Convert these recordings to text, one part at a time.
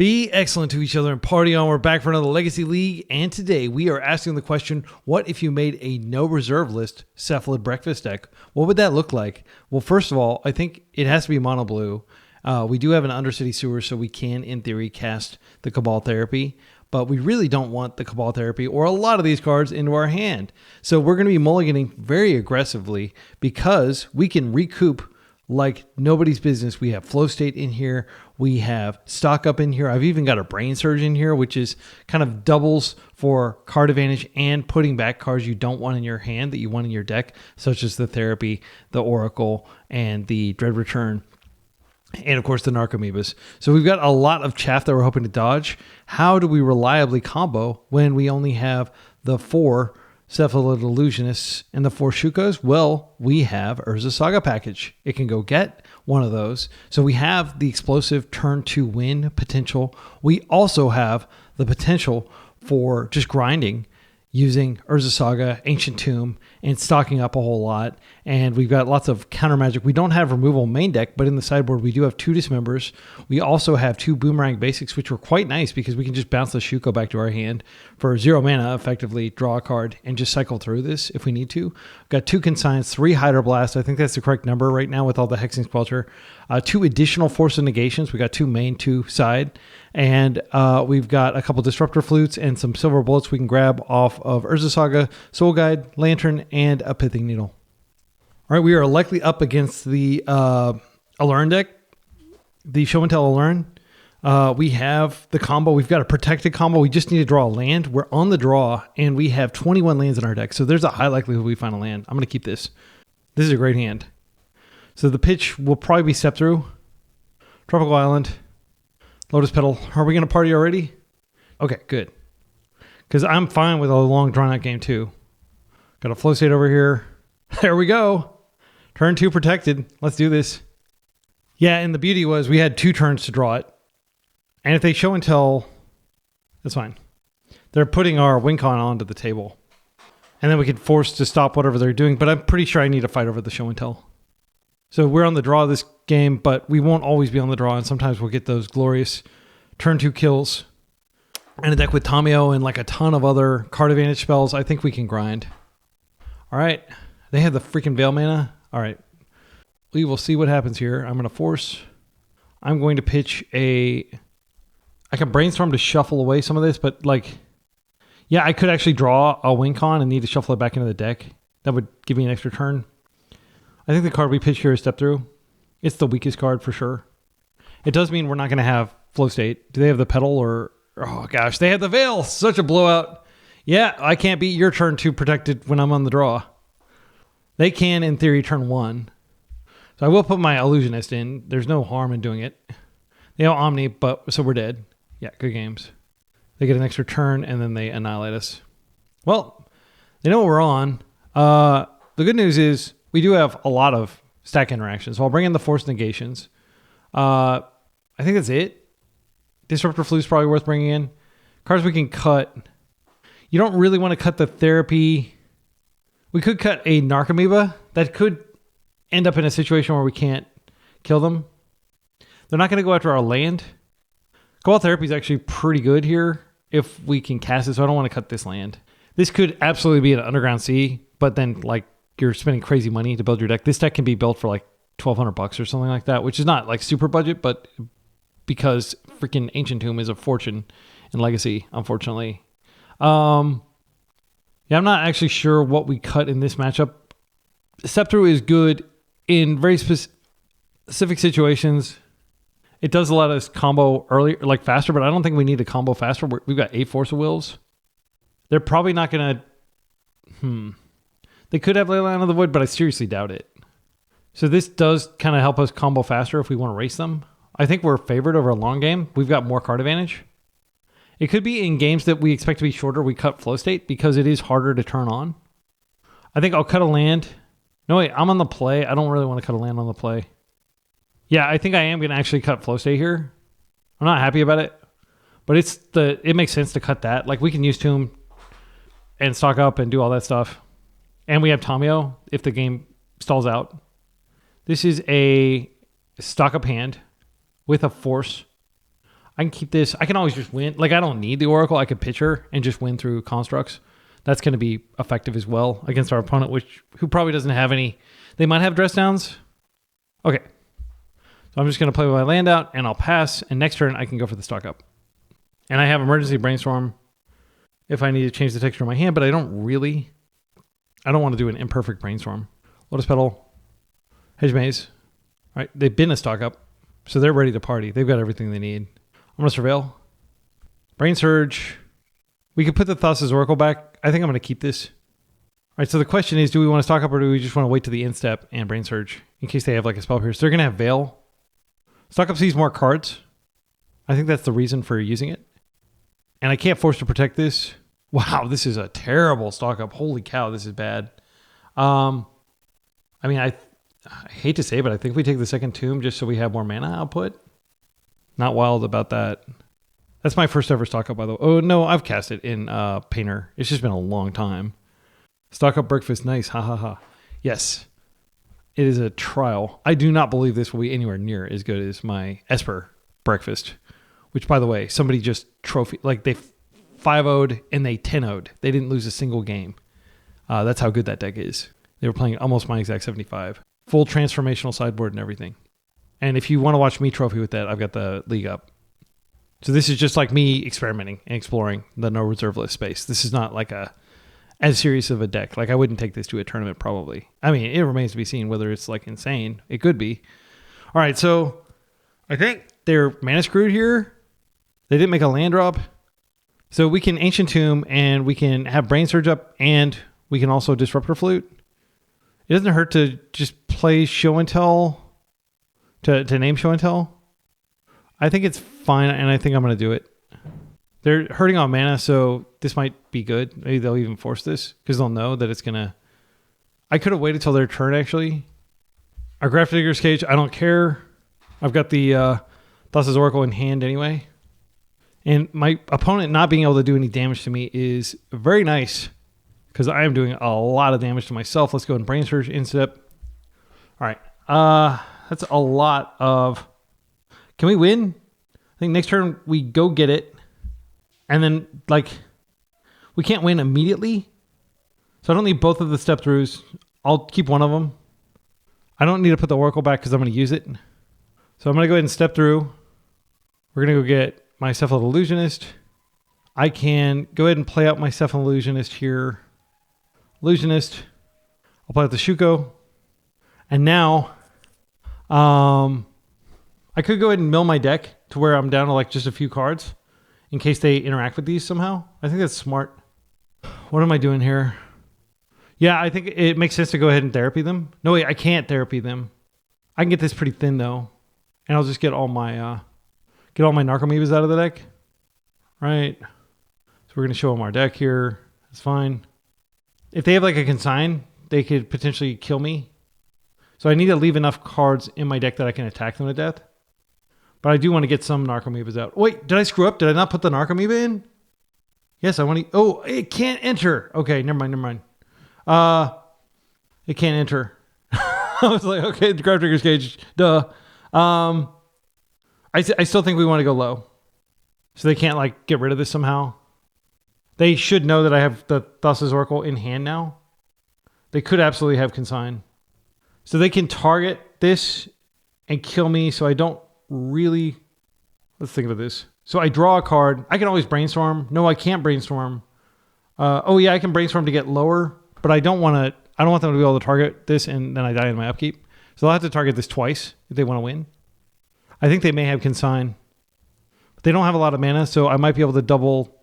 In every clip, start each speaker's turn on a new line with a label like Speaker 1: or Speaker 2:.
Speaker 1: Be excellent to each other and party on. We're back for another Legacy League, and today we are asking the question, what if you made a no reserve list Cephalid Breakfast deck? What would that look like? Well, first of all, I think it has to be mono blue. We do have an Undercity Sewer, so we can, in theory, cast the Cabal Therapy, but we really don't want the Cabal Therapy or a lot of these cards into our hand. So we're going to be mulliganing very aggressively because we can recoup like nobody's business. We have Flow State in here. We have Stock Up in here. I've even got a Brain Surge in here, which is kind of doubles for card advantage and putting back cards you don't want in your hand that you want in your deck, such as the Therapy, the Oracle, and the Dread Return. And of course the Narcomoebas. So we've got a lot of chaff that we're hoping to dodge. How do we reliably combo when we only have the 4 Cephalid Illusionists and the 4 Shukos? Well, we have Urza Saga package. It can go get one of those. So we have the explosive turn 2 win potential. We also have the potential for just grinding using Urza Saga, Ancient Tomb, and stocking up a whole lot. And we've got lots of counter magic. We don't have removal main deck, but in the sideboard, we do have 2 Dismembers. We also have 2 Boomerang Basics, which were quite nice because we can just bounce the Shuko back to our hand for 0 mana, effectively draw a card, and just cycle through this if we need to. We've got 2 Consigns, 3 Hydroblast. I think that's the correct number right now with all the Hexing Squelcher. 2 additional Force of Negations. We got 2 main, 2 side. And we've got a couple Disruptor Flutes and some Silver Bullets we can grab off of Urza Saga, Soul Guide, Lantern, and a Pithing Needle. All right, we are likely up against the Alluren deck, the Show and Tell Alluren. We have the combo. We've got a protected combo. We just need to draw a land. We're on the draw, and we have 21 lands in our deck. So there's a high likelihood we find a land. I'm going to keep this. This is a great hand. So the pitch will probably be Step Through, Tropical Island, Lotus Petal. Are we going to party already? Okay, good. Because I'm fine with a long drawn out game too. Got a Flow State over here. There we go. Turn 2 protected. Let's do this. Yeah, and the beauty was we had 2 turns to draw it. And if they Show and Tell, that's fine. They're putting our Wincon onto the table. And then we could force to stop whatever they're doing. But I'm pretty sure I need to fight over the Show and Tell. So we're on the draw this game, but we won't always be on the draw. And sometimes we'll get those glorious turn 2 kills. And a deck with Tamiyo and like a ton of other card advantage spells. I think we can grind. All right. They have the freaking Veil mana. All right. We will see what happens here. I'm going to force. I'm going to pitch a... I can brainstorm to shuffle away some of this, but like... Yeah, I could actually draw a Wincon and need to shuffle it back into the deck. That would give me an extra turn. I think the card we pitch here is Step Through. It's the weakest card for sure. It does mean we're not going to have Flow State. Do they have the Petal or... Oh gosh, they have the Veil. Such a blowout. Yeah, I can't beat your turn 2 protected when I'm on the draw. They can, in theory, turn 1. So I will put my Illusionist in. There's no harm in doing it. They have Omni, but so we're dead. Yeah, good games. They get an extra turn, and then they annihilate us. Well, they know what we're on. The good news is we do have a lot of stack interactions. So I'll bring in the Force Negations. I think that's it. Disruptor Flute is probably worth bringing in. Cards we can cut. You don't really want to cut the Therapy. We could cut a Narcomoeba. That could end up in a situation where we can't kill them. They're not going to go after our land. Cabal Therapy is actually pretty good here if we can cast it, so I don't want to cut this land. This could absolutely be an Underground Sea, but then like you're spending crazy money to build your deck. This deck can be built for like $1,200 or something like that, which is not like super budget, but because freaking Ancient Tomb is a fortune in Legacy, unfortunately. Yeah, I'm not actually sure what we cut in this matchup. Step Through is good in very specific situations. It does allow us combo early, like faster, but I don't think we need to combo faster. We've got 8 Force of Wills. They're probably not going to... They could have Leyline of the Void, but I seriously doubt it. So this does kind of help us combo faster if we want to race them. I think we're favored over a long game. We've got more card advantage. It could be in games that we expect to be shorter, we cut Flow State because it is harder to turn on. I think I'll cut a land. No, wait, I'm on the play. I don't really want to cut a land on the play. Yeah, I think I am going to actually cut Flow State here. I'm not happy about it, but it makes sense to cut that. Like we can use Tomb and stock up and do all that stuff. And we have Tamiyo if the game stalls out. This is a stock up hand with a Force. I can keep this. I can always just win. Like, I don't need the Oracle. I could pitch her and just win through constructs. That's going to be effective as well against our opponent, who probably doesn't have any. They might have dress downs. Okay. So I'm just going to play with my land out, and I'll pass. And next turn, I can go for the stock up. And I have Emergency Brainstorm if I need to change the texture of my hand, but I don't want to do an imperfect Brainstorm. Lotus Petal, Hedge Maze. All right, they've been a stock up, so they're ready to party. They've got everything they need. I'm going to Surveil. Brain Surge. We could put the Thassa's Oracle back. I think I'm going to keep this. All right, so the question is, do we want to stock up or do we just want to wait to the end step and Brain Surge in case they have like a Spell Pierce? They're going to have Veil. Stock up sees more cards. I think that's the reason for using it. And I can't force to protect this. Wow, this is a terrible stock up. Holy cow, this is bad. I mean, I hate to say it, but I think we take the second Tomb just so we have more mana output. Not wild about that. That's my first ever stock up, by the way. Oh, no, I've cast it in Painter. It's just been a long time. Stock up Breakfast, nice. Ha ha ha. Yes, it is a trial. I do not believe this will be anywhere near as good as my Esper Breakfast, which, by the way, somebody just trophy, like they 5-0'd and they 10-0'd. They didn't lose a single game. That's how good that deck is. They were playing almost my exact 75. Full transformational sideboard and everything. And if you want to watch me trophy with that, I've got the league up. So this is just like me experimenting and exploring the no reserve list space. This is not like as serious of a deck. Like, I wouldn't take this to a tournament probably. I mean, it remains to be seen whether it's like insane. It could be. All right, so I think they're mana screwed here. They didn't make a land drop. So we can Ancient Tomb and we can have Brain Surge up and we can also Disruptor Flute. It doesn't hurt to just play Show and Tell, to name Show and Tell. I think it's fine, and I think I'm going to do it. They're hurting on mana, so this might be good. Maybe they'll even force this, because they'll know that it's going to... I could have waited till their turn, actually. Our Graph Digger's Cage, I don't care. I've got the Thassa's Oracle in hand anyway. And my opponent not being able to do any damage to me is very nice, because I am doing a lot of damage to myself. Let's go and Brain Surge instead. All right. That's a lot of... Can we win? I think next turn we go get it. And then, like, we can't win immediately. So I don't need both of the step throughs. I'll keep one of them. I don't need to put the Oracle back because I'm going to use it. So I'm going to go ahead and step through. We're going to go get my Cephalid Illusionist. I can go ahead and play out my Cephalid Illusionist here. Illusionist. I'll play out the Shuko. And now, I could go ahead and mill my deck to where I'm down to like just a few cards in case they interact with these somehow. I think that's smart. What am I doing here? Yeah, I think it makes sense to go ahead and therapy them. No, wait, I can't therapy them. I can get this pretty thin though. And I'll just get all my Narcomoebas out of the deck. Right. So we're going to show them our deck here. That's fine. If they have like a consign, they could potentially kill me. So I need to leave enough cards in my deck that I can attack them to death. But I do want to get some Narcomoebas out. Wait, did I screw up? Did I not put the Narcomoeba in? Yes, I want to... Oh, it can't enter. Okay, never mind. It can't enter. I was like, okay, the Graph Digger's Cage. Duh. I still think we want to go low. So they can't, like, get rid of this somehow. They should know that I have the Thassa's Oracle in hand now. They could absolutely have consign. So they can target this and kill me, so I don't really... Let's think about this. So I draw a card. I can always Brainstorm. No, I can't Brainstorm. Oh, yeah, I can Brainstorm to get lower, but I don't want them to be able to target this and then I die in my upkeep. So they'll have to target this twice if they want to win. I think they may have consign. But they don't have a lot of mana, so I might be able to double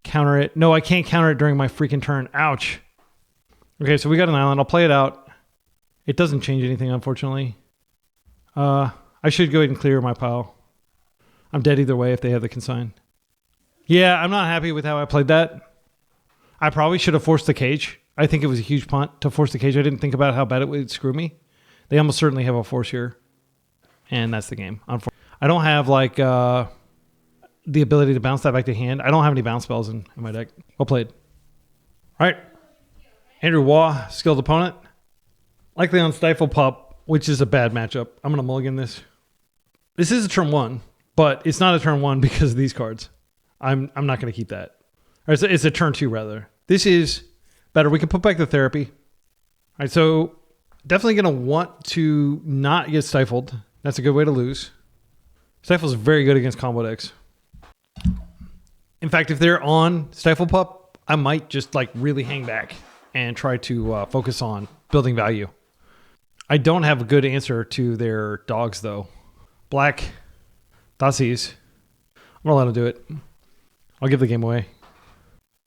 Speaker 1: counter it. No, I can't counter it during my freaking turn. Ouch. Okay, so we got an island. I'll play it out. It doesn't change anything, unfortunately. I should go ahead and clear my pile. I'm dead either way if they have the consign. Yeah, I'm not happy with how I played that. I probably should have forced the cage. I think it was a huge punt to force the cage. I didn't think about how bad it would screw me. They almost certainly have a force here. And that's the game. I don't have like the ability to bounce that back to hand. I don't have any bounce spells in my deck. Well played. All right. Andrew Waugh, skilled opponent. Likely on Stifle Pup, which is a bad matchup. I'm going to mulligan this. This is a turn one, But it's not a turn 1 because of these cards. I'm not going to keep that. Or it's a turn 2 rather. This is better. We can put back the therapy. All right, so definitely going to want to not get stifled. That's a good way to lose. Stifle's very good against combo decks. In fact, if they're on Stifle Pup, I might just like really hang back and try to focus on building value. I don't have a good answer to their dogs though. Black, Dassies. I'm going to let them do it. I'll give the game away.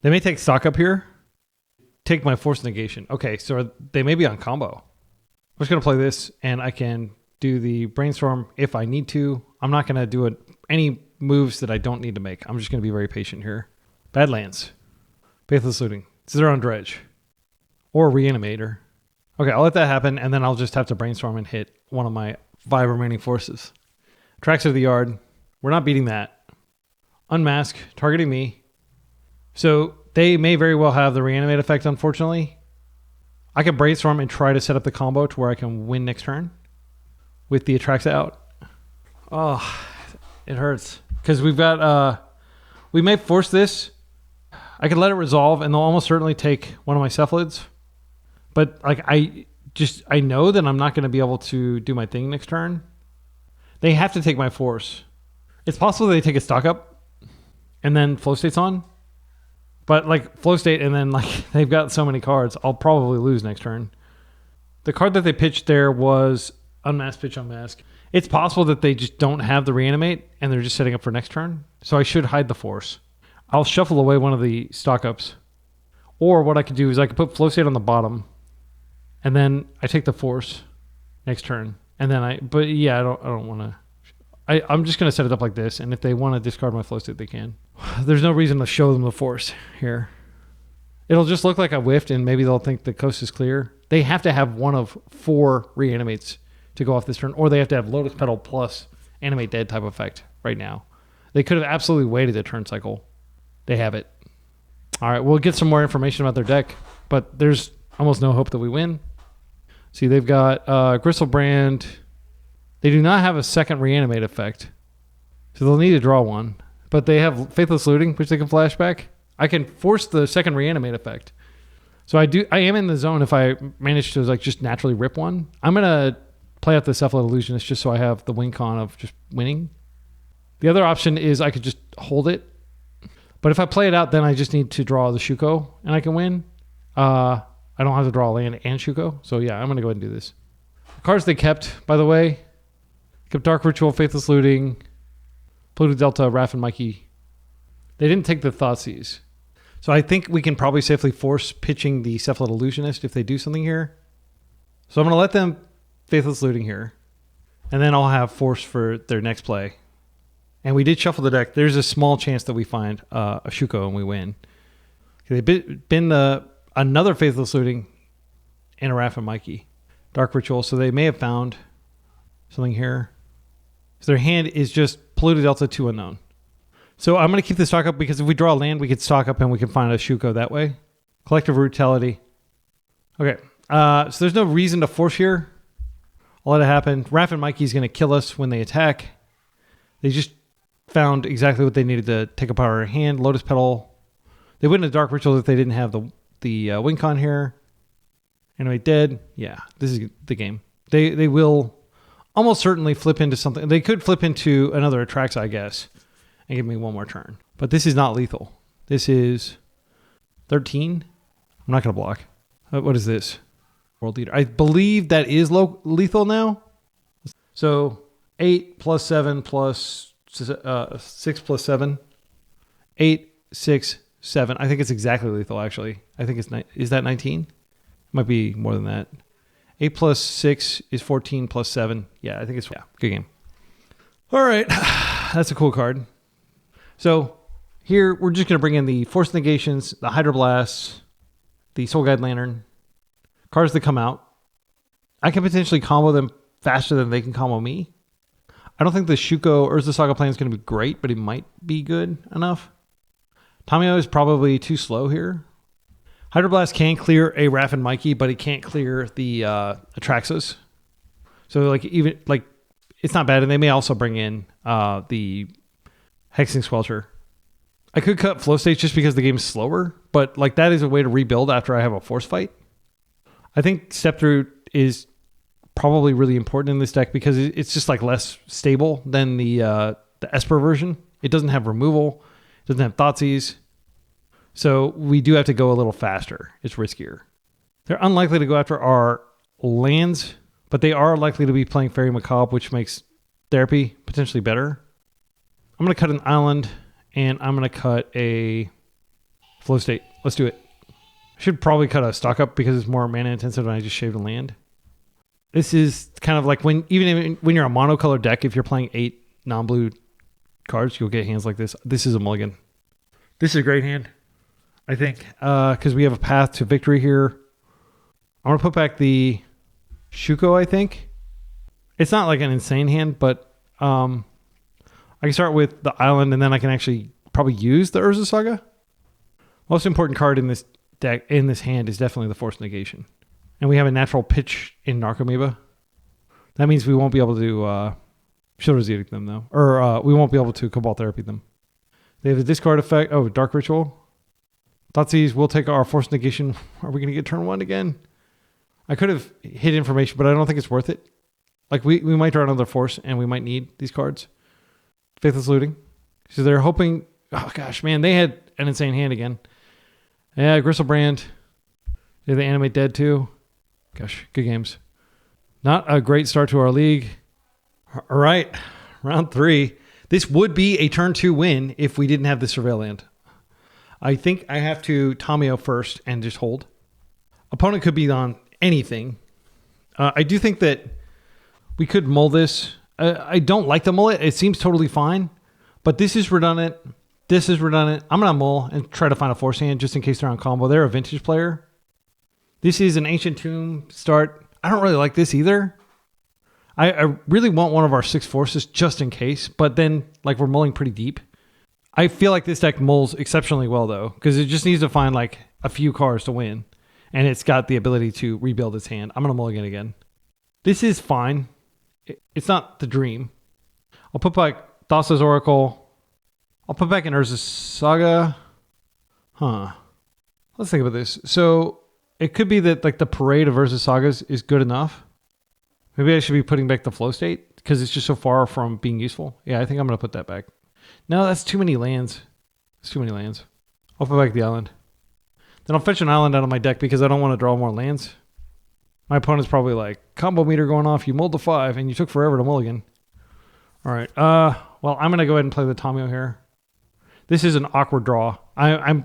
Speaker 1: They may take stock up here. Take my force negation. Okay, so they may be on combo. I'm just going to play this and I can do the brainstorm if I need to. I'm not going to do any moves that I don't need to make. I'm just going to be very patient here. Badlands. Faithless Looting. This is their own dredge. Or Reanimator. Okay, I'll let that happen and then I'll just have to brainstorm and hit one of my 5 remaining forces. Tracks of the Yard. We're not beating that. Unmask. Targeting me. So they may very well have the Reanimate effect, unfortunately. I can brainstorm and try to set up the combo to where I can win next turn with the Attracts out. Oh, it hurts. Because we've got... we may force this. I could let it resolve and they'll almost certainly take one of my Cephalids. But like I know that I'm not going to be able to do my thing next turn. They have to take my force. It's possible they take a stock up and then flow state's on. But like flow state and then like they've got so many cards, I'll probably lose next turn. The card that they pitched there was Unmask, Pitch, Unmask. It's possible that they just don't have the Reanimate and they're just setting up for next turn. So I should hide the force. I'll shuffle away one of the stock ups. Or what I could do is I could put flow state on the bottom. And then I take the force next turn. And then but yeah, I don't want to. I'm just going to set it up like this. And if they want to discard my flow state, they can. There's no reason to show them the force here. It'll just look like I whiffed and maybe they'll think the coast is clear. They have to have one of 4 Reanimates to go off this turn. Or they have to have Lotus Petal plus Animate Dead type effect right now. They could have absolutely waited a turn cycle. They have it. All right, we'll get some more information about their deck. But there's almost no hope that we win. See, they've got Gristlebrand. They do not have a second Reanimate effect. So they'll need to draw one. But they have Faithless Looting, which they can flashback. I can force the second Reanimate effect. So I am in the zone if I manage to like just naturally rip one. I'm going to play out the Cephalid Illusionist just so I have the win con of just winning. The other option is I could just hold it. But if I play it out, then I just need to draw the Shuko and I can win. I don't have to draw a land and Shuko. So yeah, I'm going to go ahead and do this. The cards they kept, by the way, kept Dark Ritual, Faithless Looting, Pluto Delta, Raph, and Mikey. They didn't take the Thoughtseize. So I think we can probably safely force pitching the Cephalid Illusionist if they do something here. So I'm going to let them Faithless Looting here. And then I'll have force for their next play. And we did shuffle the deck. There's a small chance that we find a Shuko and we win. They been another Faithless Looting and a Raph and Mikey. Dark Ritual. So they may have found something here. So their hand is just Pluto Delta 2 unknown. So I'm going to keep the stock up because if we draw a land, we could stock up and we can find a Shuko that way. Collective Brutality. Okay. So there's no reason to force here. I'll let it happen. Raph and Mikey is going to kill us when they attack. They just found exactly what they needed to take apart our hand. Lotus Petal. They wouldn't have Dark Ritual if they didn't have the win con here. Anyway, dead. Yeah, this is the game. They will almost certainly flip into something. They could flip into another Attracts, I guess, and give me one more turn. But this is not lethal. This is 13. I'm not going to block. What is this? World Leader. I believe that is lethal now. So 8 plus 7 plus 6 plus 7. 8, 6, 7. I think it's exactly lethal, actually. I think it's... Is that 19? Might be more than that. 8 plus 6 is 14 plus 7. Yeah, I think it's... Yeah, good game. All right. That's a cool card. So here, we're just going to bring in the Force Negations, the Hydroblasts, the Soul Guide Lantern. Cards that come out. I can potentially combo them faster than they can combo me. I don't think the Shuko Urza Saga plan is going to be great, but it might be good enough. Tamio is probably too slow here. Hydroblast can clear a Raph and Mikey, but it can't clear the Atraxas. So like even like it's not bad. And they may also bring in the Hexing Swelter. I could cut flow states just because the game's slower, but like that is a way to rebuild after I have a force fight. I think Step Through is probably really important in this deck because it's just like less stable than the Esper version. It doesn't have removal, it doesn't have Thoughtseize. So we do have to go a little faster. It's riskier. They're unlikely to go after our lands, but they are likely to be playing Fairy Macabre, which makes therapy potentially better. I'm going to cut an island, and I'm going to cut a flow state. Let's do it. I should probably cut a stock up because it's more mana intensive and I just shaved a land. This is kind of like when you're a monocolored deck, if you're playing 8 non-blue cards, you'll get hands like this. This is a mulligan. This is a great hand, I think, because we have a path to victory here. I'm going to put back the Shuko, I think. It's not like an insane hand, but I can start with the island, and then I can actually probably use the Urza Saga. Most important card in this deck, in this hand, is definitely the Force Negation. And we have a natural pitch in Narcomoeba. That means we won't be able to Shielders Edict them, though. Or we won't be able to Cobalt Therapy them. They have a discard effect. Oh, Dark Ritual. Thoughtseize, we'll take our Force Negation. Are we going to get turn 1 again? I could have hit information, but I don't think it's worth it. Like, we might draw another Force, and we might need these cards. Faithless Looting. So they're hoping... Oh, gosh, man. They had an insane hand again. Yeah, Gristlebrand. They Animate Dead, too. Gosh, good games. Not a great start to our league. All right, round 3. This would be a turn 2 win if we didn't have the Surveil land. I think I have to Tamio first and just hold. Opponent could be on anything. I do think that we could mull this. I don't like the mullet. It seems totally fine, but this is redundant. This is redundant. I'm going to mull and try to find a force hand just in case they're on combo. They're a vintage player. This is an Ancient Tomb start. I don't really like this either. I really want one of our 6 forces just in case, but then like we're mulling pretty deep. I feel like this deck mulls exceptionally well though, because it just needs to find like a few cards to win, and it's got the ability to rebuild its hand. I'm going to mulligan again. This is fine. It's not the dream. I'll put back Thassa's Oracle. I'll put back an Urza Saga. Let's think about this. So it could be that like the parade of Urza Sagas is good enough. Maybe I should be putting back the flow state because it's just so far from being useful. Yeah, I think I'm going to put that back. No, that's too many lands. That's too many lands. I'll put back the island. Then I'll fetch an island out of my deck because I don't want to draw more lands. My opponent's probably like, combo meter going off, you mulled to 5 and you took forever to mulligan. All right. Well, I'm going to go ahead and play the Tamio here. This is an awkward draw. I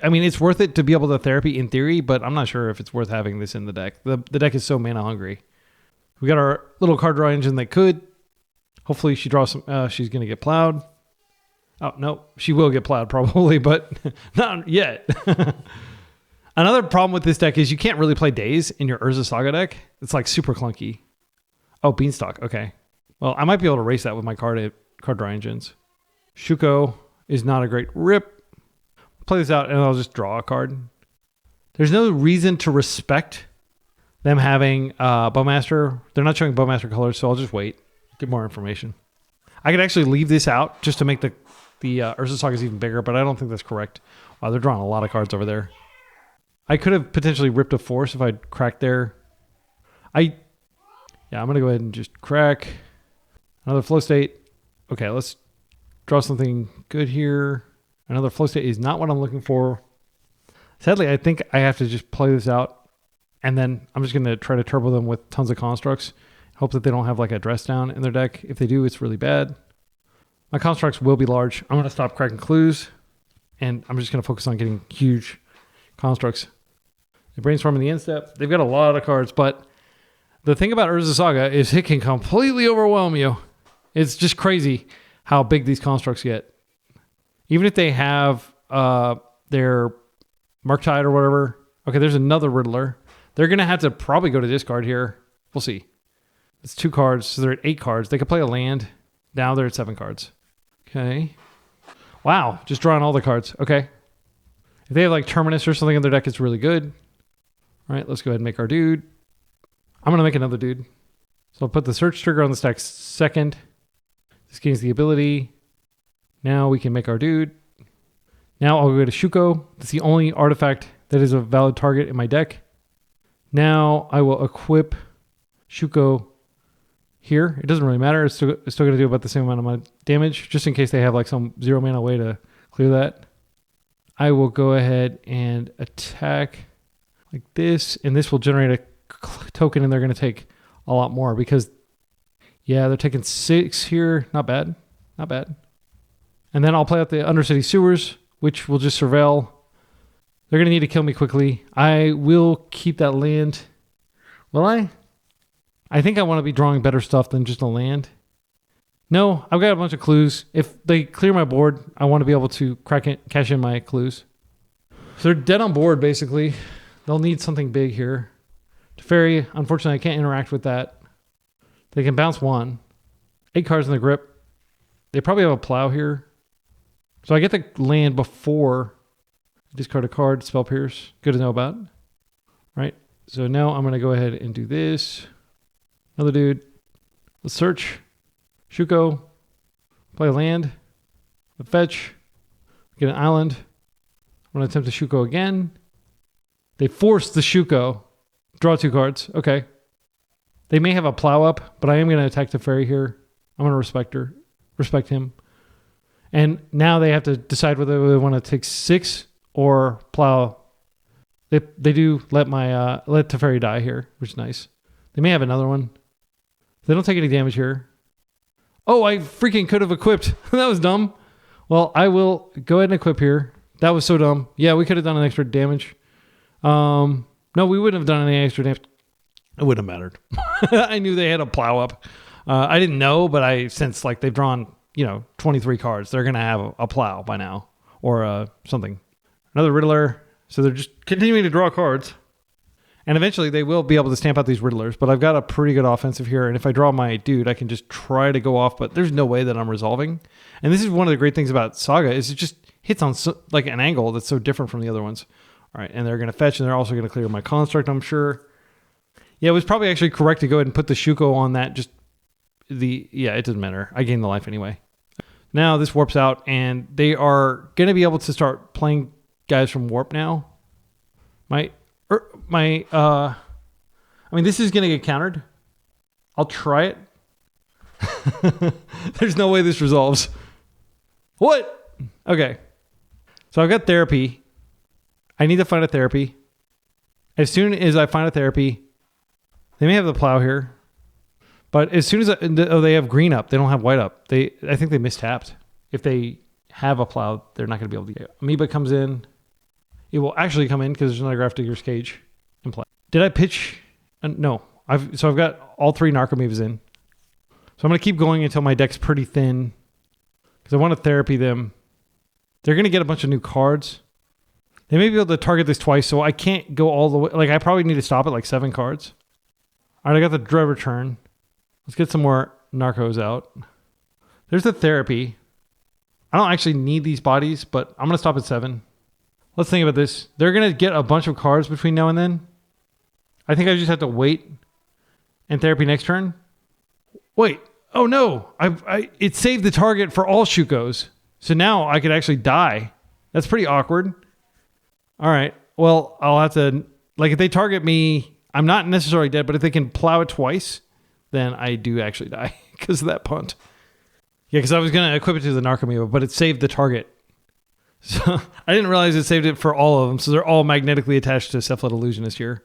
Speaker 1: mean, it's worth it to be able to therapy in theory, but I'm not sure if it's worth having this in the deck. The deck is so mana hungry. We got our little card draw engine that could. Hopefully she draws some... she's going to get plowed. Oh, no. She will get plowed probably, but not yet. Another problem with this deck is you can't really play Daze in your Urza Saga deck. It's like super clunky. Oh, Beanstalk. Okay. Well, I might be able to race that with my card draw engines. Shuko is not a great rip. Play this out and I'll just draw a card. There's no reason to respect them having Bowmaster. They're not showing Bowmaster colors, so I'll just wait. Get more information. I could actually leave this out just to make the Urza Sagas even bigger, but I don't think that's correct. Wow, they're drawing a lot of cards over there. I could have potentially ripped a force if I'd cracked there. I'm going to go ahead and just crack. Another flow state. Okay, let's draw something good here. Another flow state is not what I'm looking for. Sadly, I think I have to just play this out. And then I'm just going to try to turbo them with tons of constructs. Hope that they don't have like a dress down in their deck. If they do, it's really bad. My constructs will be large. I'm going to stop cracking clues. And I'm just going to focus on getting huge constructs. They brainstorm in the end step. They've got a lot of cards. But the thing about Urza Saga is it can completely overwhelm you. It's just crazy how big these constructs get. Even if they have their Murktide or whatever. Okay, there's another Riddler. They're going to have to probably go to discard here. We'll see. It's 2 cards, so they're at 8 cards. They could play a land. Now they're at 7 cards. Okay. Wow, just drawing all the cards. Okay. If they have like Terminus or something in their deck, it's really good. All right, let's go ahead and make our dude. I'm going to make another dude. So I'll put the search trigger on the stack second. This gains the ability. Now we can make our dude. Now I'll go to Shuko. That's the only artifact that is a valid target in my deck. Now I will equip Shuko here. It doesn't really matter. It's still going to do about the same amount of damage, just in case they have like some 0 mana way to clear that. I will go ahead and attack like this, and this will generate a token, and they're going to take a lot more because, yeah, they're taking 6 here. Not bad. Not bad. And then I'll play out the Undercity Sewers, which will just surveil. They're going to need to kill me quickly. I will keep that land. Will I? I think I want to be drawing better stuff than just a land. No, I've got a bunch of clues. If they clear my board, I want to be able to cash in my clues. So they're dead on board, basically. They'll need something big here. Teferi, unfortunately, I can't interact with that. They can bounce 1. 8 cards in the grip. They probably have a plow here. So I get the land before I discard a card, Spell Pierce. Good to know about. Right? So now I'm going to go ahead and do this. Another dude. Let's search. Shuko. Play a land. A fetch. Get an island. I'm going to attempt to Shuko again. They force the Shuko. Draw 2 cards. Okay. They may have a plow up, but I am going to attack the fairy here. I'm going to respect him. And now they have to decide whether they want to take 6 or plow. They do let my let Teferi die here, which is nice. They may have another one. They don't take any damage here. Oh, I freaking could have equipped. That was dumb. Well, I will go ahead and equip here. That was so dumb. Yeah, we could have done an extra damage. No, we wouldn't have done any extra damage. It wouldn't have mattered. I knew they had a plow up. I didn't know, but I since like they've drawn 23 cards, they're gonna have a plow by now or something. Another Riddler. So they're just continuing to draw cards. And eventually they will be able to stamp out these Riddlers, but I've got a pretty good offensive here. And if I draw my dude, I can just try to go off, but there's no way that I'm resolving. And this is one of the great things about Saga is it just hits on like an angle that's so different from the other ones. All right, and they're going to fetch, and they're also going to clear my construct, I'm sure. Yeah, it was probably actually correct to go ahead and put the Shuko on that. It doesn't matter. I gain the life anyway. Now this warps out, and they are going to be able to start playing guys from warp now. This is going to get countered. I'll try it. There's no way this resolves. What? Okay. So I've got therapy. I need to find a therapy. As soon as I find a therapy, they may have the plow here. But as soon as they have green up, they don't have white up. I think they mistapped. If they have a plow, they're not going to be able to get it. Amoeba comes in. It will actually come in because there's another Graph Digger's Cage in play. Did I pitch? No. I've got all 3 Narcomoebas in. So I'm going to keep going until my deck's pretty thin because I want to therapy them. They're going to get a bunch of new cards. They may be able to target this twice, so I can't go all the way. Like, I probably need to stop at like 7 cards. All right, I got the Dread Return. Let's get some more Narcos out. There's the therapy. I don't actually need these bodies, but I'm going to stop at 7. Let's think about this. They're going to get a bunch of cards between now and then. I think I just have to wait and therapy next turn. Wait. Oh, no. It saved the target for all Shukos. So now I could actually die. That's pretty awkward. All right. Well, I'll have to... Like, if they target me, I'm not necessarily dead, but if they can plow it twice, then I do actually die because of that punt. Yeah, because I was going to equip it to the Narcomoeba, but it saved the target. So I didn't realize it saved it for all of them, so they're all magnetically attached to Cephalid Illusionist here.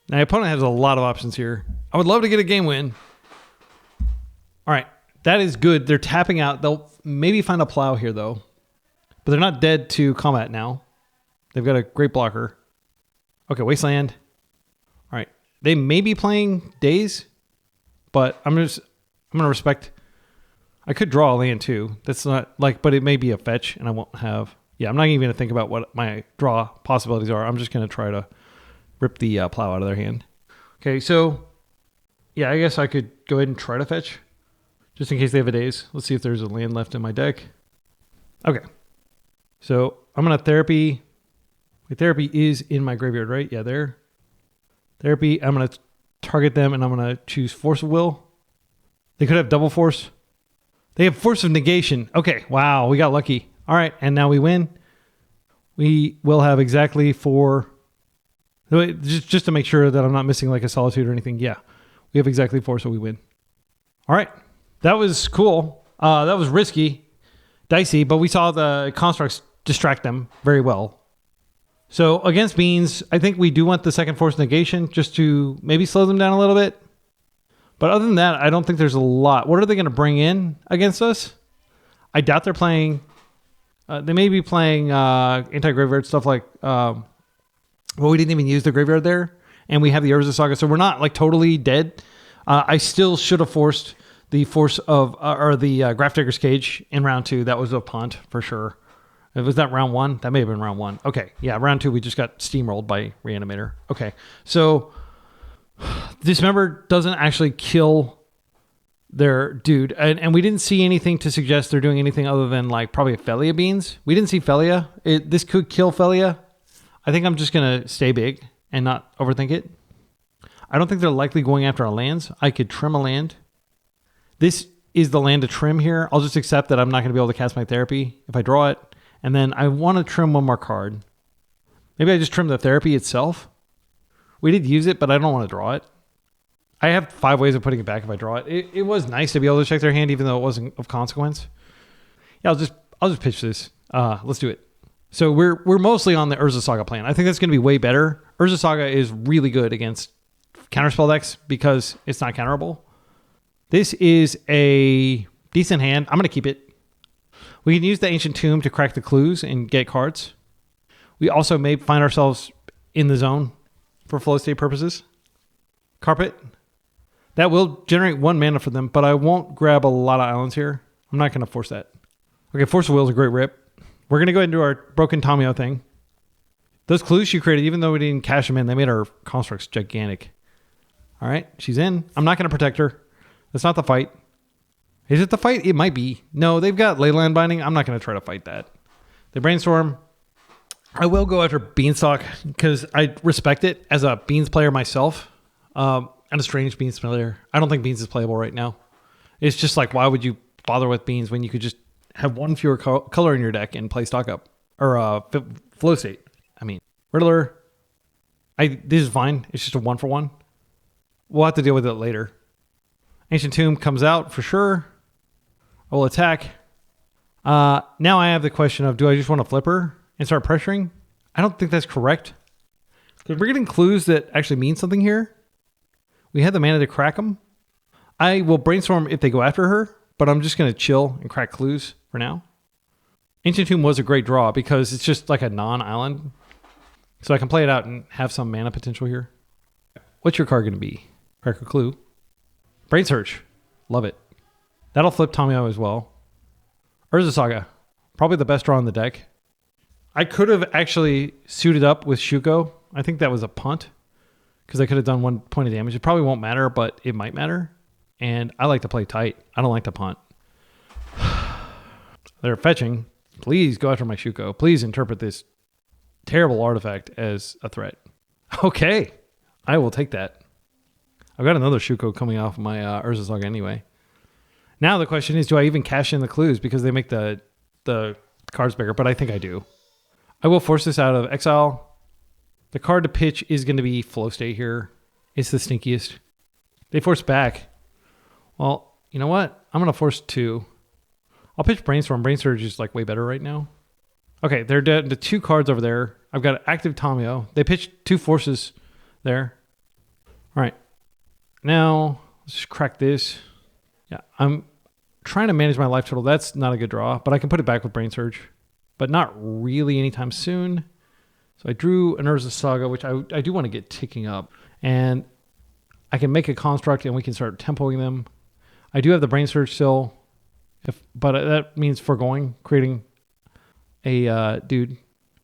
Speaker 1: Now, my opponent has a lot of options here. I would love to get a game win. All right, that is good. They're tapping out. They'll maybe find a plow here, though. But they're not dead to combat now. They've got a great blocker. Okay, Wasteland. All right. They may be playing Daze, but I'm going to respect... I could draw a land too. That's not like, but it may be a fetch and I won't have, I'm not even going to think about what my draw possibilities are. I'm just going to try to rip the plow out of their hand. Okay. So I guess I could go ahead and try to fetch just in case they have a Daze. Let's see if there's a land left in my deck. Okay. So I'm going to therapy. My therapy is in my graveyard, right? Yeah, there. Therapy. I'm going to target them, and I'm going to choose Force of Will. They could have double force. They have Force of Negation. Okay, wow, we got lucky. All right, and now we win. We will have exactly 4... Just to make sure that I'm not missing like a Solitude or anything. Yeah, we have exactly 4, so we win. All right, that was cool. That was risky, dicey, but we saw the constructs distract them very well. So against Beans, I think we do want the second Force Negation just to maybe slow them down a little bit. But other than that, I don't think there's a lot. What are they going to bring in against us? I doubt they're playing... they may be playing anti-graveyard stuff like... well, we didn't even use the graveyard there. And we have the Urza Saga, so we're not like totally dead. I still should have forced the Force of... or the Grafdigger's Cage in round 2. That was a punt, for sure. Was that round 1? That may have been round 1. Okay, yeah, round 2, we just got steamrolled by Reanimator. Okay, so... Dismember doesn't actually kill their dude. And we didn't see anything to suggest they're doing anything other than like probably Felia Beans. We didn't see Felia. This could kill Felia. I think I'm just going to stay big and not overthink it. I don't think they're likely going after our lands. I could trim a land. This is the land to trim here. I'll just accept that I'm not going to be able to cast my Therapy if I draw it. And then I want to trim one more card. Maybe I just trim the Therapy itself. We did use it, but I don't want to draw it. I have 5 ways of putting it back if I draw it. It was nice to be able to check their hand, even though it wasn't of consequence. Yeah, I'll just pitch this. Let's do it. So we're mostly on the Urza Saga plan. I think that's going to be way better. Urza Saga is really good against counterspell decks because it's not counterable. This is a decent hand. I'm going to keep it. We can use the Ancient Tomb to crack the clues and get cards. We also may find ourselves in the zone for flow state purposes. Carpet. That will generate 1 mana for them, but I won't grab a lot of islands here. I'm not going to force that. Okay, Force of Will is a great rip. We're going to go ahead and do our Broken Tamio thing. Those clues she created, even though we didn't cash them in, they made our constructs gigantic. All right, she's in. I'm not going to protect her. That's not the fight. Is it the fight? It might be. No, they've got Leyland Binding. I'm not going to try to fight that. They brainstorm. I will go after Beanstalk because I respect it as a Beans player myself. And a strange Beans player. I don't think Beans is playable right now. It's just like, why would you bother with Beans when you could just have 1 fewer color in your deck and play stock up? Or flow state. I mean, Riddler. This is fine. It's just a 1-for-1. We'll have to deal with it later. Ancient Tomb comes out for sure. I will attack. Now I have the question of, do I just want to flip her and start pressuring? I don't think that's correct. Because we're getting clues that actually mean something here. We had the mana to crack them. I will brainstorm if they go after her, but I'm just going to chill and crack clues for now. Ancient Tomb was a great draw because it's just like a non-island. So I can play it out and have some mana potential here. What's your card going to be? Crack a clue. Brain Search. Love it. That'll flip Tamio as well. Urza Saga. Probably the best draw in the deck. I could have actually suited up with Shuko. I think that was a punt because I could have done 1 point of damage. It probably won't matter, but it might matter. And I like to play tight. I don't like to punt. They're fetching. Please go after my Shuko. Please interpret this terrible artifact as a threat. Okay. I will take that. I've got another Shuko coming off my Urza Saga anyway. Now the question is, do I even cash in the clues because they make the cards bigger? But I think I do. I will force this out of exile. The card to pitch is going to be Flow State here. It's the stinkiest. They force back. Well, you know what? I'm going to force 2. I'll pitch Brainstorm. Brain Surge is like way better right now. Okay, they're down to 2 cards over there. I've got active Tamio. They pitched 2 forces there. All right. Now, let's just crack this. Yeah, I'm trying to manage my life total. That's not a good draw, but I can put it back with Brain Surge. But not really anytime soon. So I drew an Urza Saga, which I do want to get ticking up. And I can make a construct and we can start tempoing them. I do have the Brain Surge still. But that means foregoing, creating a dude.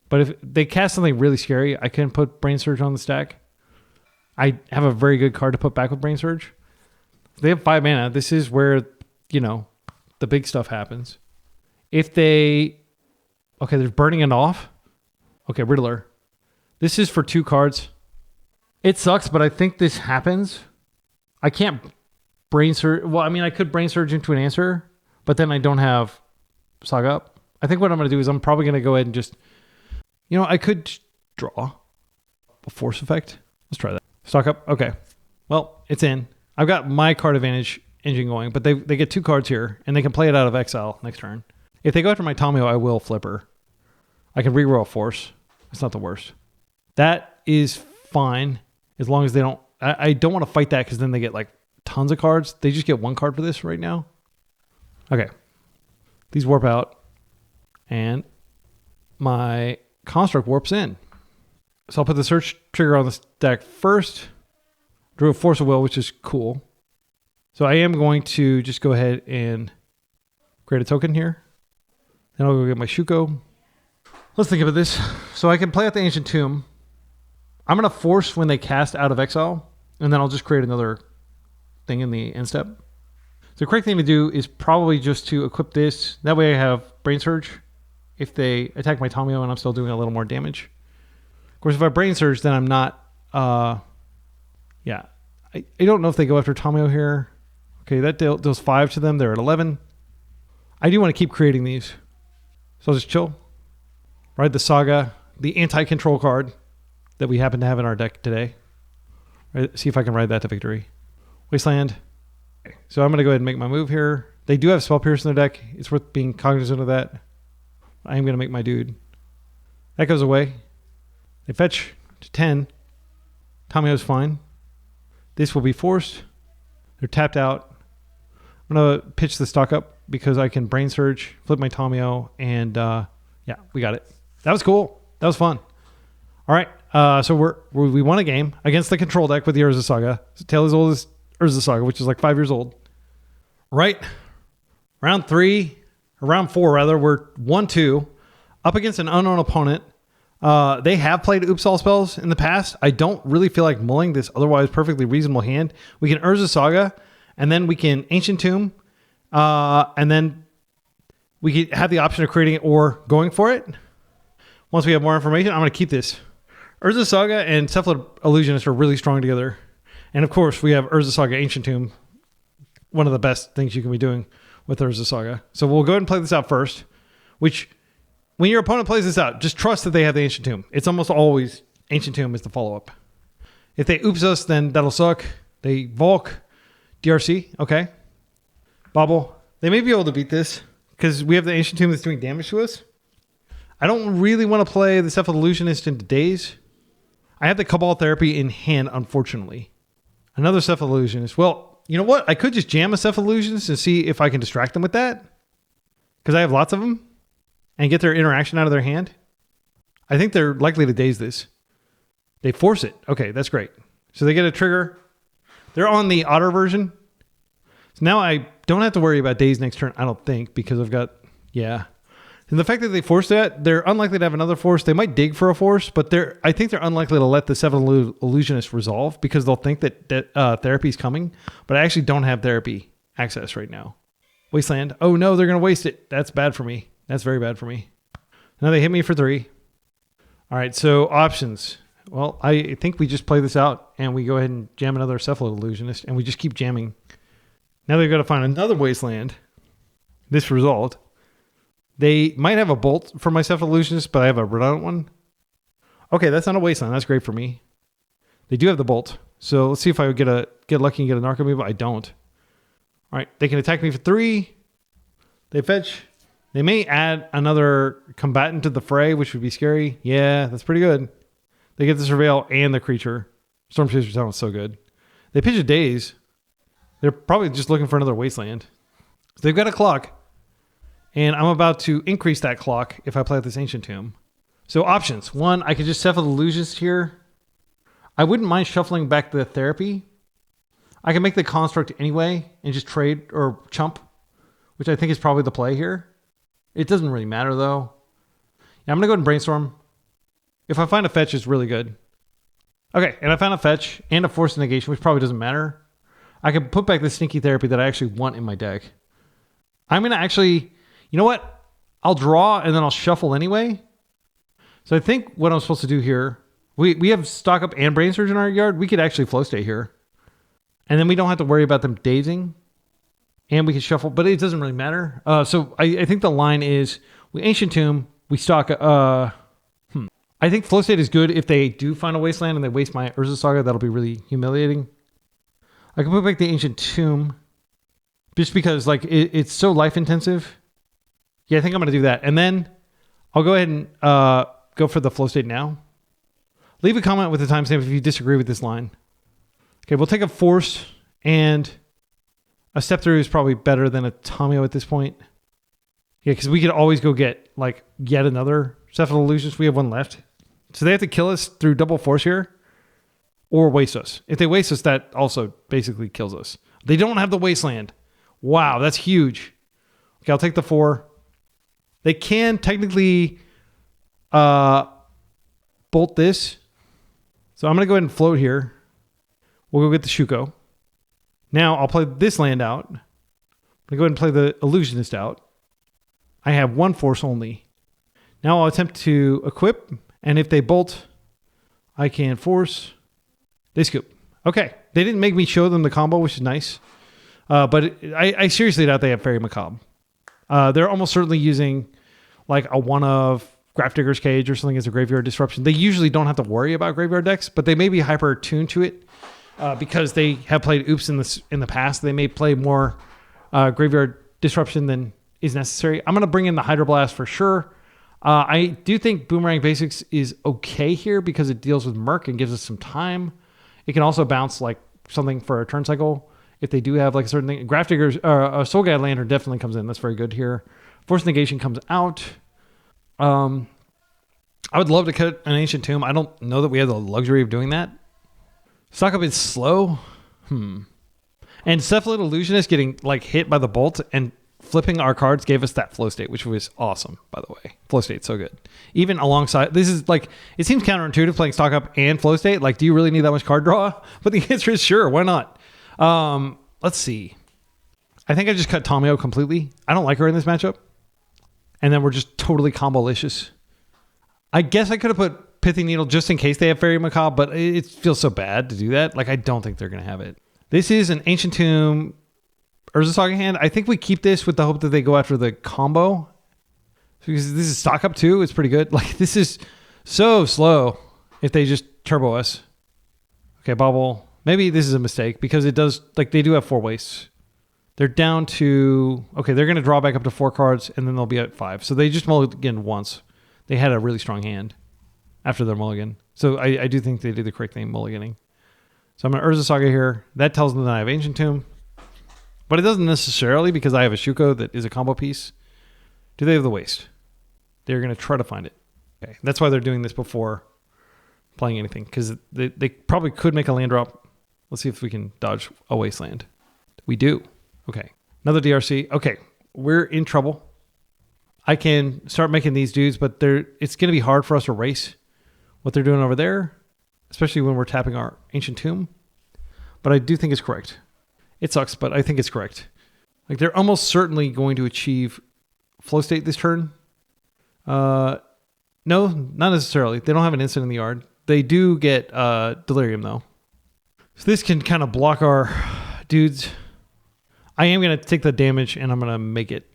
Speaker 1: But if they cast something really scary, I can put Brain Surge on the stack. I have a very good card to put back with Brain Surge. They have 5 mana. This is where, the big stuff happens. If they... Okay, they're burning it off. Okay, Riddler. This is for 2 cards. It sucks, but I think this happens I can't brain surge. Well, I mean, I could brain surge into an answer, but then I don't have Saga up. I think what I'm going to do is I'm probably going to go ahead and just, I could draw a force effect. Let's try that. Stock up. Okay. Well, it's in. I've got my card advantage engine going, but they get 2 cards here, and they can play it out of exile next turn. If they go after my Tomio, I will flipper. I can reroll a force. It's not the worst. That is fine as long as they don't... I don't want to fight that because then they get like tons of cards. They just get 1 card for this right now. Okay. These warp out, and my construct warps in. So I'll put the search trigger on this deck first. Drew a Force of Will, which is cool. So I am going to just go ahead and create a token here. Then I'll go get my Shuko. Let's think about this. So I can play out the Ancient Tomb. I'm going to force when they cast out of exile, and then I'll just create another thing in the end step. The correct thing to do is probably just to equip this. That way I have Brain Surge if they attack my Tomio and I'm still doing a little more damage. Of course, if I Brain Surge, then I'm not... I don't know if they go after Tomio here. Okay, that deals 5 to them. They're at 11. I do want to keep creating these. So I'll just chill. Ride the Saga, the anti-control card that we happen to have in our deck today. Right, see if I can ride that to victory. Wasteland. Okay, so I'm going to go ahead and make my move here. They do have Spell Pierce in their deck. It's worth being cognizant of that. I am going to make my dude. That goes away. They fetch to 10. Tomio's fine. This will be forced. They're tapped out. I'm going to pitch the stock up because I can Brain Surge, flip my Tomio, and yeah, we got it. That was cool. That was fun. All right, so we won a game against the control deck with the Urza Saga. It's a tale as old as Urza Saga, which is like 5 years old. Right, round 4 rather, we're 1-2 up against an unknown opponent. They have played Oops All spells in the past. I don't really feel like mulling this otherwise perfectly reasonable hand. We can Urza Saga, and then we can Ancient Tomb, and then we could have the option of creating it or going for it. Once we have more information, I'm going to keep this. Urza Saga and Cephalid Illusionist are really strong together. And of course, we have Urza Saga Ancient Tomb, one of the best things you can be doing with Urza Saga. So we'll go ahead and play this out first, which... when your opponent plays this out, just trust that they have the Ancient Tomb. It's almost always Ancient Tomb is the follow-up. If they oops us, then that'll suck. They Volk, DRC, okay. Bobble. They may be able to beat this because we have the Ancient Tomb that's doing damage to us. I don't really want to play the Cephalid Illusionist into Daze. I have the Cabal Therapy in hand, unfortunately. Another Cephalid Illusionist. Well, you know what? I could just jam a Cephalid Illusionist and see if I can distract them with that because I have lots of them. And get their interaction out of their hand. I think they're likely to daze this. They force it. Okay, that's great. So they get a trigger. They're on the otter version. So now I don't have to worry about daze next turn, I don't think, because I've got, yeah. And the fact that they force that, they're unlikely to have another force. They might dig for a force, but I think they're unlikely to let the Cephalid Illusionist resolve because they'll think that therapy is coming, but I actually don't have therapy access right now. Wasteland. Oh no, they're going to waste it. That's bad for me. That's very bad for me. Now they hit me for 3. All right, so options. Well, I think we just play this out and we go ahead and jam another Cephalid Illusionist and we just keep jamming. Now they've got to find another Wasteland. This result. They might have a Bolt for my Cephalid Illusionist, but I have a redundant one. Okay, that's not a Wasteland. That's great for me. They do have the Bolt. So let's see if I would get lucky and get a Narco move. I don't. All right, they can attack me for 3. They fetch. They may add another combatant to the fray, which would be scary. Yeah, that's pretty good. They get the Surveil and the creature. Storm Chaser's Talent is so good. They pitch a Daze. They're probably just looking for another Wasteland. So they've got a clock. And I'm about to increase that clock if I play with this Ancient Tomb. So options. 1, I could just Cephalid Illusionist here. I wouldn't mind shuffling back the Therapy. I can make the Construct anyway and just trade or chump, which I think is probably the play here. It doesn't really matter, though. Yeah, I'm going to go ahead and Brainstorm. If I find a fetch, it's really good. Okay, and I found a fetch and a Force Negation, which probably doesn't matter. I can put back the Sneaky Therapy that I actually want in my deck. I'm going to actually... you know what? I'll draw, and then I'll shuffle anyway. So I think what I'm supposed to do here... We have Stock Up and Brain Surge in our yard. We could actually Flow State here. And then we don't have to worry about them dazing. And we can shuffle, but it doesn't really matter. So I think the line is, we Ancient Tomb, we stock... I think Flow State is good if they do find a Wasteland and they waste my Urza Saga. That'll be really humiliating. I can put back the Ancient Tomb just because like it's so life intensive. Yeah, I think I'm going to do that. And then I'll go ahead and go for the Flow State now. Leave a comment with the timestamp if you disagree with this line. Okay, we'll take a Force, and a Step Through is probably better than a Tomio at this point. Yeah, because we could always go get like yet another Cephalid Illusionist. We have one left. So they have to kill us through double Force here or waste us. If they waste us, that also basically kills us. They don't have the Wasteland. Wow, that's huge. Okay, I'll take the 4. They can technically bolt this. So I'm going to go ahead and float here. We'll go get the Shuko. Now I'll play this land out. I'm going to go ahead and play the Illusionist out. I have 1 Force only. Now I'll attempt to equip, and if they bolt, I can Force. They scoop. Okay, they didn't make me show them the combo, which is nice. But I seriously doubt they have Fairy Macabre. They're almost certainly using like a one of Grafdigger's Cage or something as a graveyard disruption. They usually don't have to worry about graveyard decks, but they may be hyper attuned to it because they have played Oops in the past. They may play more graveyard disruption than is necessary. I'm going to bring in the Hydroblast for sure. I do think Boomerang Basics is okay here because it deals with Merc and gives us some time. It can also bounce like something for a turn cycle if they do have like a certain thing. Grafdigger's a Soul Guide Lantern definitely comes in. That's very good here. Force Negation comes out. I would love to cut an Ancient Tomb. I don't know that we have the luxury of doing that. Stock up is slow. And Cephalid Illusionist getting like hit by the bolt and flipping our cards gave us that Flow State, which was awesome, by the way. Flow State's so good. Even alongside, this is like, it seems counterintuitive playing Stock Up and Flow State. Like, do you really need that much card draw? But the answer is sure, why not? Let's see. I think I just cut Tomio completely. I don't like her in this matchup. And then we're just totally combo-licious. I guess I could have put Pithy Needle just in case they have Fairy Macabre, but it feels so bad to do that. Like, I don't think they're going to have it. This is an Ancient Tomb Urza Saga hand. I think we keep this with the hope that they go after the combo. Because this is Stock Up too. It's pretty good. Like, this is so slow if they just turbo us. Okay, Bobble. Maybe this is a mistake because it does, like, they do have 4 wastes. They're down to, okay, they're going to draw back up to 4 cards and then they'll be at 5. So they just mulligan once. They had a really strong hand after their mulligan. So I do think they did the correct thing, mulliganing. So I'm going to Urza Saga here. That tells them that I have Ancient Tomb. But it doesn't necessarily because I have a Shuko that is a combo piece. Do they have the waste? They're going to try to find it. Okay, that's why they're doing this before playing anything because they probably could make a land drop. Let's see if we can dodge a Wasteland. We do. Okay, another DRC. Okay, we're in trouble. I can start making these dudes, but it's going to be hard for us to erase what they're doing over there, especially when we're tapping our Ancient Tomb. But I do think it's correct. It sucks, but I think it's correct. Like, they're almost certainly going to achieve Flow State this turn. No, not necessarily. They don't have an instant in the yard. They do get Delirium, though. So this can kind of block our dudes. I am going to take the damage, and I'm going to make it.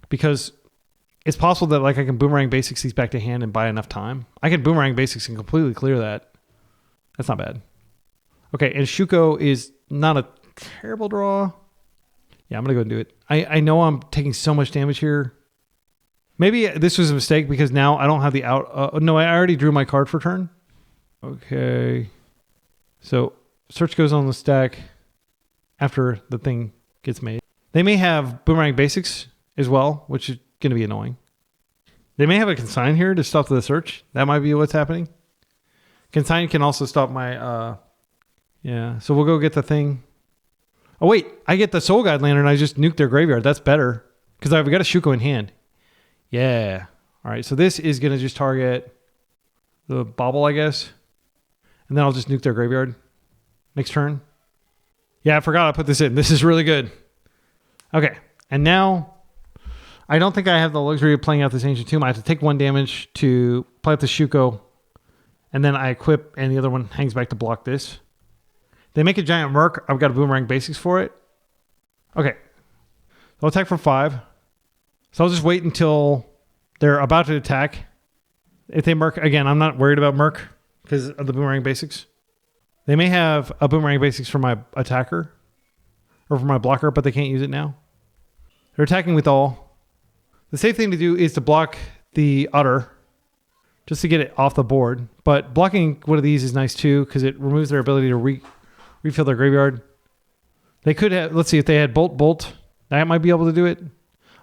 Speaker 1: Because it's possible that like I can Boomerang Basics these back to hand and buy enough time. I can Boomerang Basics and completely clear that. That's not bad. Okay, and Shuko is not a terrible draw. Yeah, I'm going to go and do it. I know I'm taking so much damage here. Maybe this was a mistake because now I don't have the out. No, I already drew my card for turn. Okay. So search goes on the stack after the thing gets made. They may have Boomerang Basics as well, which is going to be annoying. They may have a Consign here to stop the search. That might be what's happening. Consign can also stop my... yeah, so we'll go get the thing. Oh, wait. I get the Soul Guide Lantern. I just nuked their graveyard. That's better. Because I've got a Shuko in hand. Yeah. All right, so this is going to just target the Bobble, I guess. And then I'll just nuke their graveyard next turn. Yeah, I forgot I put this in. This is really good. Okay, and now I don't think I have the luxury of playing out this Ancient Tomb. I have to take 1 damage to play out the Shuko, and then I equip, and the other one hangs back to block this. They make a giant Merc. I've got a Boomerang Basics for it. Okay. So I'll attack for 5. So I'll just wait until they're about to attack. If they Merc, again, I'm not worried about Merc because of the Boomerang Basics. They may have a Boomerang Basics for my attacker or for my blocker, but they can't use it now. They're attacking with all. The safe thing to do is to block the Otter just to get it off the board. But blocking one of these is nice too because it removes their ability to refill their graveyard. They could have, let's see, if they had Bolt, that might be able to do it.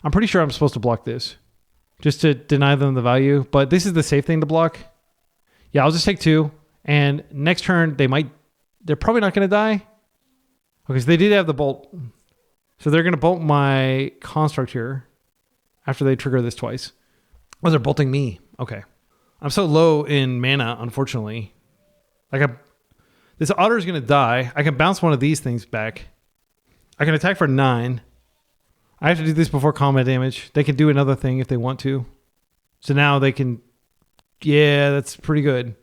Speaker 1: I'm pretty sure I'm supposed to block this just to deny them the value, but this is the safe thing to block. Yeah, I'll just take 2, and next turn they're probably not going to die. Okay, so they did have the Bolt. So they're going to bolt my Construct here after they trigger this twice. Oh, they're bolting me. Okay. I'm so low in mana, unfortunately. This Otter is going to die. I can bounce one of these things back. I can attack for 9. I have to do this before combat damage. They can do another thing if they want to. So now they can... Yeah, that's pretty good.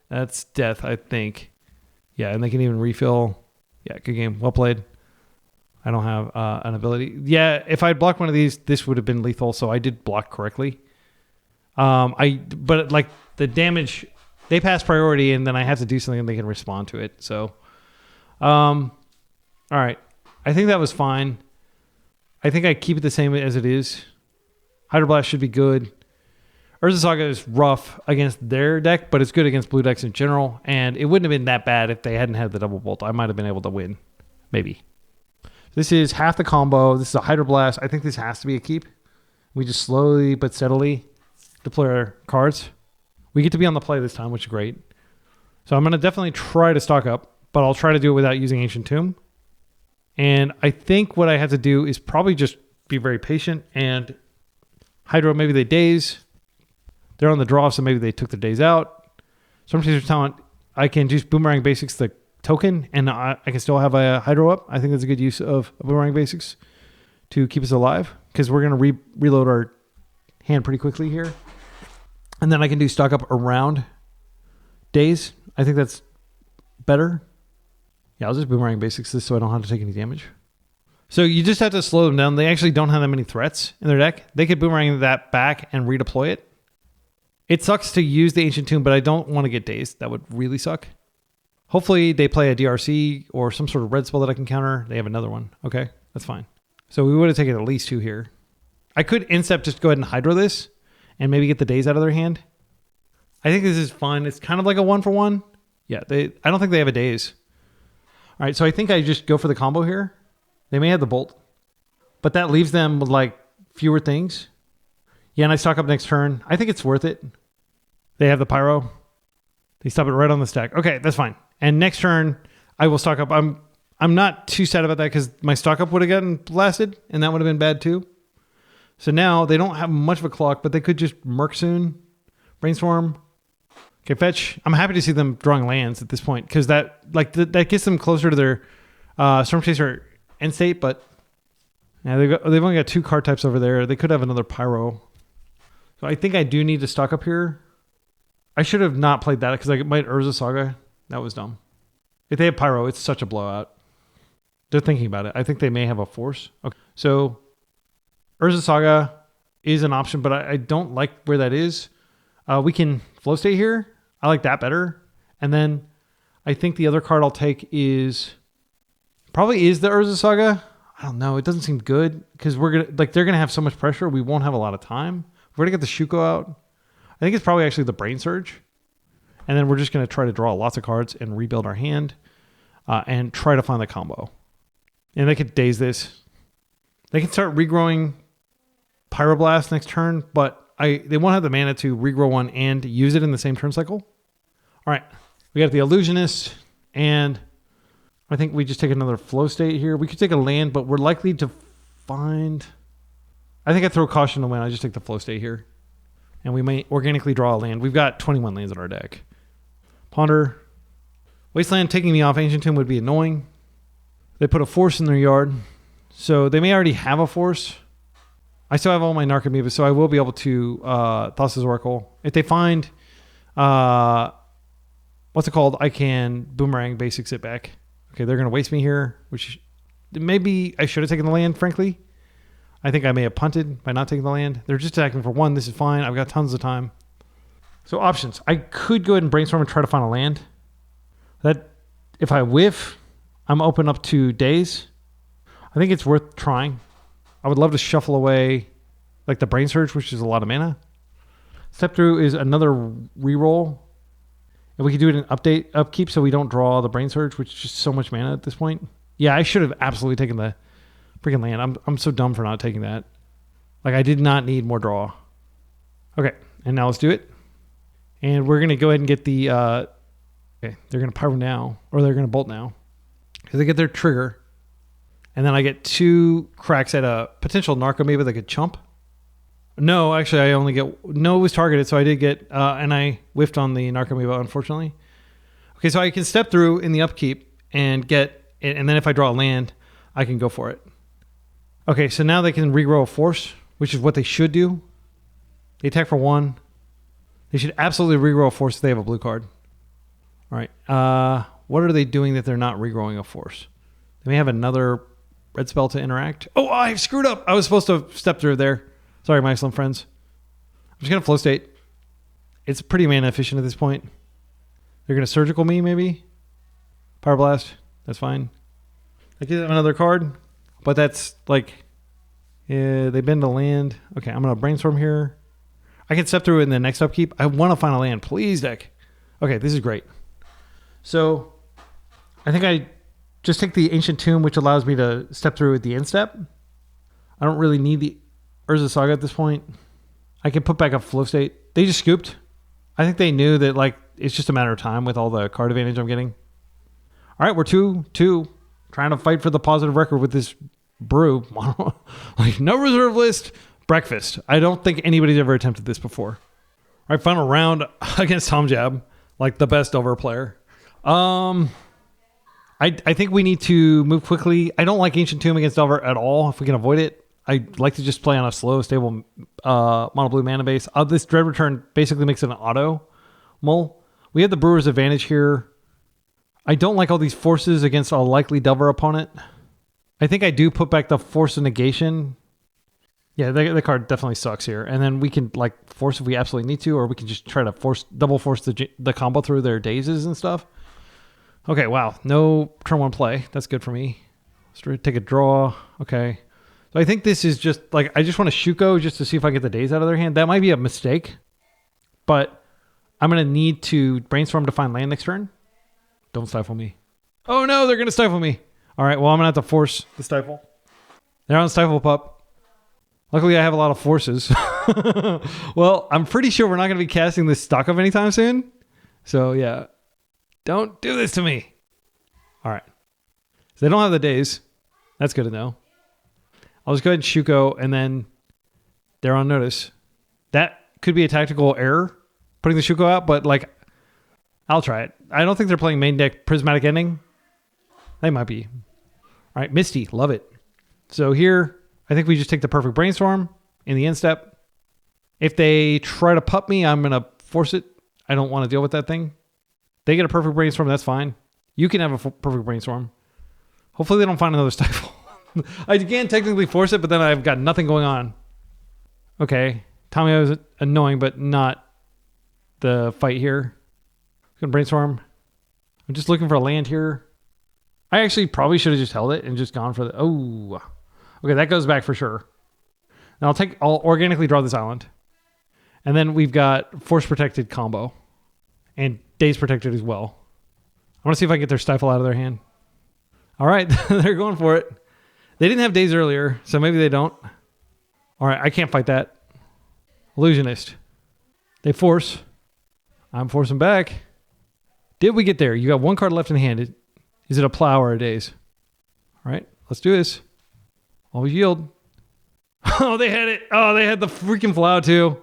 Speaker 1: That's death, I think. Yeah, and they can even refill. Yeah, good game. Well played. I don't have an ability. Yeah, if I'd blocked one of these, this would have been lethal, so I did block correctly. But like the damage, they pass priority, and then I have to do something and they can respond to it. So, all right. I think that was fine. I think I keep it the same as it is. Hydroblast should be good. Urza Saga is rough against their deck, but it's good against blue decks in general, and it wouldn't have been that bad if they hadn't had the double bolt. I might have been able to win. Maybe. This is half the combo. This is a Hydroblast. I think this has to be a keep. We just slowly but steadily deploy our cards. We get to be on the play this time, which is great. So I'm going to definitely try to stock up, but I'll try to do it without using Ancient Tomb. And I think what I have to do is probably just be very patient and Hydro, maybe they daze. They're on the draw, so maybe they took the days out. Stormchaser's Talent, I can just Boomerang Basics the token, and I can still have a Hydro up. I think that's a good use of Boomerang Basics to keep us alive, because we're going to reload our hand pretty quickly here. And then I can do stock up around days. I think that's better. Yeah, I'll just Boomerang Basics this so I don't have to take any damage. So you just have to slow them down. They actually don't have that many threats in their deck. They could Boomerang that back and redeploy it. It sucks to use the Ancient Tomb, but I don't want to get dazed. That would really suck. Hopefully they play a DRC or some sort of red spell that I can counter. They have another one. Okay, that's fine. So we would have taken at least 2 here. I could Incept, just go ahead and Hydro this and maybe get the days out of their hand. I think this is fine. It's kind of like a 1-for-1. Yeah, I don't think they have a daze. All right, so I think I just go for the combo here. They may have the Bolt, but that leaves them with like fewer things. Yeah, and I stock up next turn. I think it's worth it. They have the Pyro. They stop it right on the stack. Okay, that's fine. And next turn, I will stock up. I'm not too sad about that because my stock up would have gotten blasted, and that would have been bad too. So now they don't have much of a clock, but they could just Merc soon. Brainstorm. Okay, fetch. I'm happy to see them drawing lands at this point because that gets them closer to their Storm Chaser end state, but yeah, they've only got 2 card types over there. They could have another Pyro. So I think I do need to stock up here. I should have not played that because I might Urza Saga. That was dumb. If they have Pyro, it's such a blowout. They're thinking about it. I think they may have a Force. Okay, so Urza Saga is an option, but I don't like where that is. We can Flow State here. I like that better. And then I think the other card I'll take probably is the Urza Saga. I don't know. It doesn't seem good because they're gonna have so much pressure. We won't have a lot of time. We're gonna get the Shuko out. I think it's probably actually the Brain Surge. And then we're just gonna try to draw lots of cards and rebuild our hand and try to find the combo. And they could daze this. They can start regrowing Pyroblast next turn, but they won't have the mana to regrow one and use it in the same turn cycle. All right, we got the Illusionist, and I think we just take another Flow State here. We could take a land, but we're likely to find... I think I throw caution to win. I just take the Flow State here. And we may organically draw a land. We've got 21 lands in our deck. Ponder. Wasteland taking me off Ancient Tomb would be annoying. They put a Force in their yard. So they may already have a Force. I still have all my Narcomoebas, so I will be able to Thassa's Oracle. If they find... what's it called? I can Boomerang Basics it back. Okay, they're going to waste me here, which maybe I should have taken the land, frankly. I think I may have punted by not taking the land. They're just attacking for 1. This is fine. I've got tons of time. So options. I could go ahead and brainstorm and try to find a land. That, if I whiff, I'm open up to days. I think it's worth trying. I would love to shuffle away like the Brain Surge, which is a lot of mana. Step through is another reroll. And we could do it in upkeep so we don't draw the Brain Surge, which is just so much mana at this point. Yeah, I should have absolutely taken the freaking land. I'm so dumb for not taking that. Like, I did not need more draw. Okay, and now let's do it. And we're going to go ahead and get the... okay, they're going to Pyro now, or they're going to Bolt now. Because they get their trigger. And then I get 2 cracks at a potential Narco maybe like a chump. No, actually, I only get... No, it was targeted, so I did get... and I whiffed on the Narcomoeba, unfortunately. Okay, so I can step through in the upkeep and get... And then if I draw a land, I can go for it. Okay, so now they can regrow a force, which is what they should do. They attack for 1. They should absolutely regrow a force if they have a blue card. All right. What are they doing that they're not regrowing a force? They may have another red spell to interact. Oh, I screwed up. I was supposed to step through there. Sorry, my excellent friends. I'm just going to flow state. It's pretty mana efficient at this point. They're going to surgical me, maybe? Power Blast. That's fine. I give them another card, but that's like... Yeah, they bend the land. Okay, I'm going to brainstorm here. I can step through in the next upkeep. I want to find a land. Please, deck. Okay, this is great. So, I think I just take the Ancient Tomb, which allows me to step through at the end step. I don't really need the Urza Saga at this point. I can put back a flow state. They just scooped. I think they knew that like it's just a matter of time with all the card advantage I'm getting. All right, we're 2-2. Trying to fight for the positive record with this brew. Like no reserve list. Breakfast. I don't think anybody's ever attempted this before. All right, final round against Tom Jab. Like the best over player. I think we need to move quickly. I don't like Ancient Tomb against Delver at all if we can avoid it. I like to just play on a slow, stable mono blue mana base. This Dread Return basically makes it an auto mull. We have the Brewer's advantage here. I don't like all these forces against a likely Delver opponent. I think I do put back the Force of Negation. Yeah, the card definitely sucks here. And then we can like force if we absolutely need to, or we can just try to double force the combo through their dazes and stuff. Okay, wow. No turn 1 play. That's good for me. Let's take a draw. Okay. So I think this is just like, I just want to Shuko just to see if I get the daze out of their hand. That might be a mistake, but I'm going to need to brainstorm to find land next turn. Don't stifle me. Oh no, they're going to stifle me. All right, well, I'm going to have to force the stifle. They're on Stifle Pup. Luckily, I have a lot of forces. Well, I'm pretty sure we're not going to be casting this stock up anytime soon. So yeah, don't do this to me. All right. So they don't have the daze. That's good to know. I'll just go ahead and Shuko, and then they're on notice. That could be a tactical error, putting the Shuko out, but like, I'll try it. I don't think they're playing main deck Prismatic Ending. They might be. All right, Misty, love it. So here, I think we just take the perfect brainstorm in the end step. If they try to pup me, I'm going to force it. I don't want to deal with that thing. They get a perfect brainstorm, that's fine. You can have a perfect brainstorm. Hopefully they don't find another stifle. I can technically force it, but then I've got nothing going on. Okay. Tommy was annoying, but not the fight here. I'm going to brainstorm. I'm just looking for a land here. I actually probably should have just held it and just gone for the... Oh. Okay, that goes back for sure. Now I'll organically draw this island. And then we've got Force Protected combo. And Daze Protected as well. I want to see if I can get their Stifle out of their hand. All right, they're going for it. They didn't have Daze earlier, so maybe they don't. All right, I can't fight that. Illusionist. They force. I'm forcing back. Did we get there? You got one card left in hand. Is it a plow or a Daze? All right, let's do this. Always yield. Oh, they had it. Oh, they had the freaking plow too.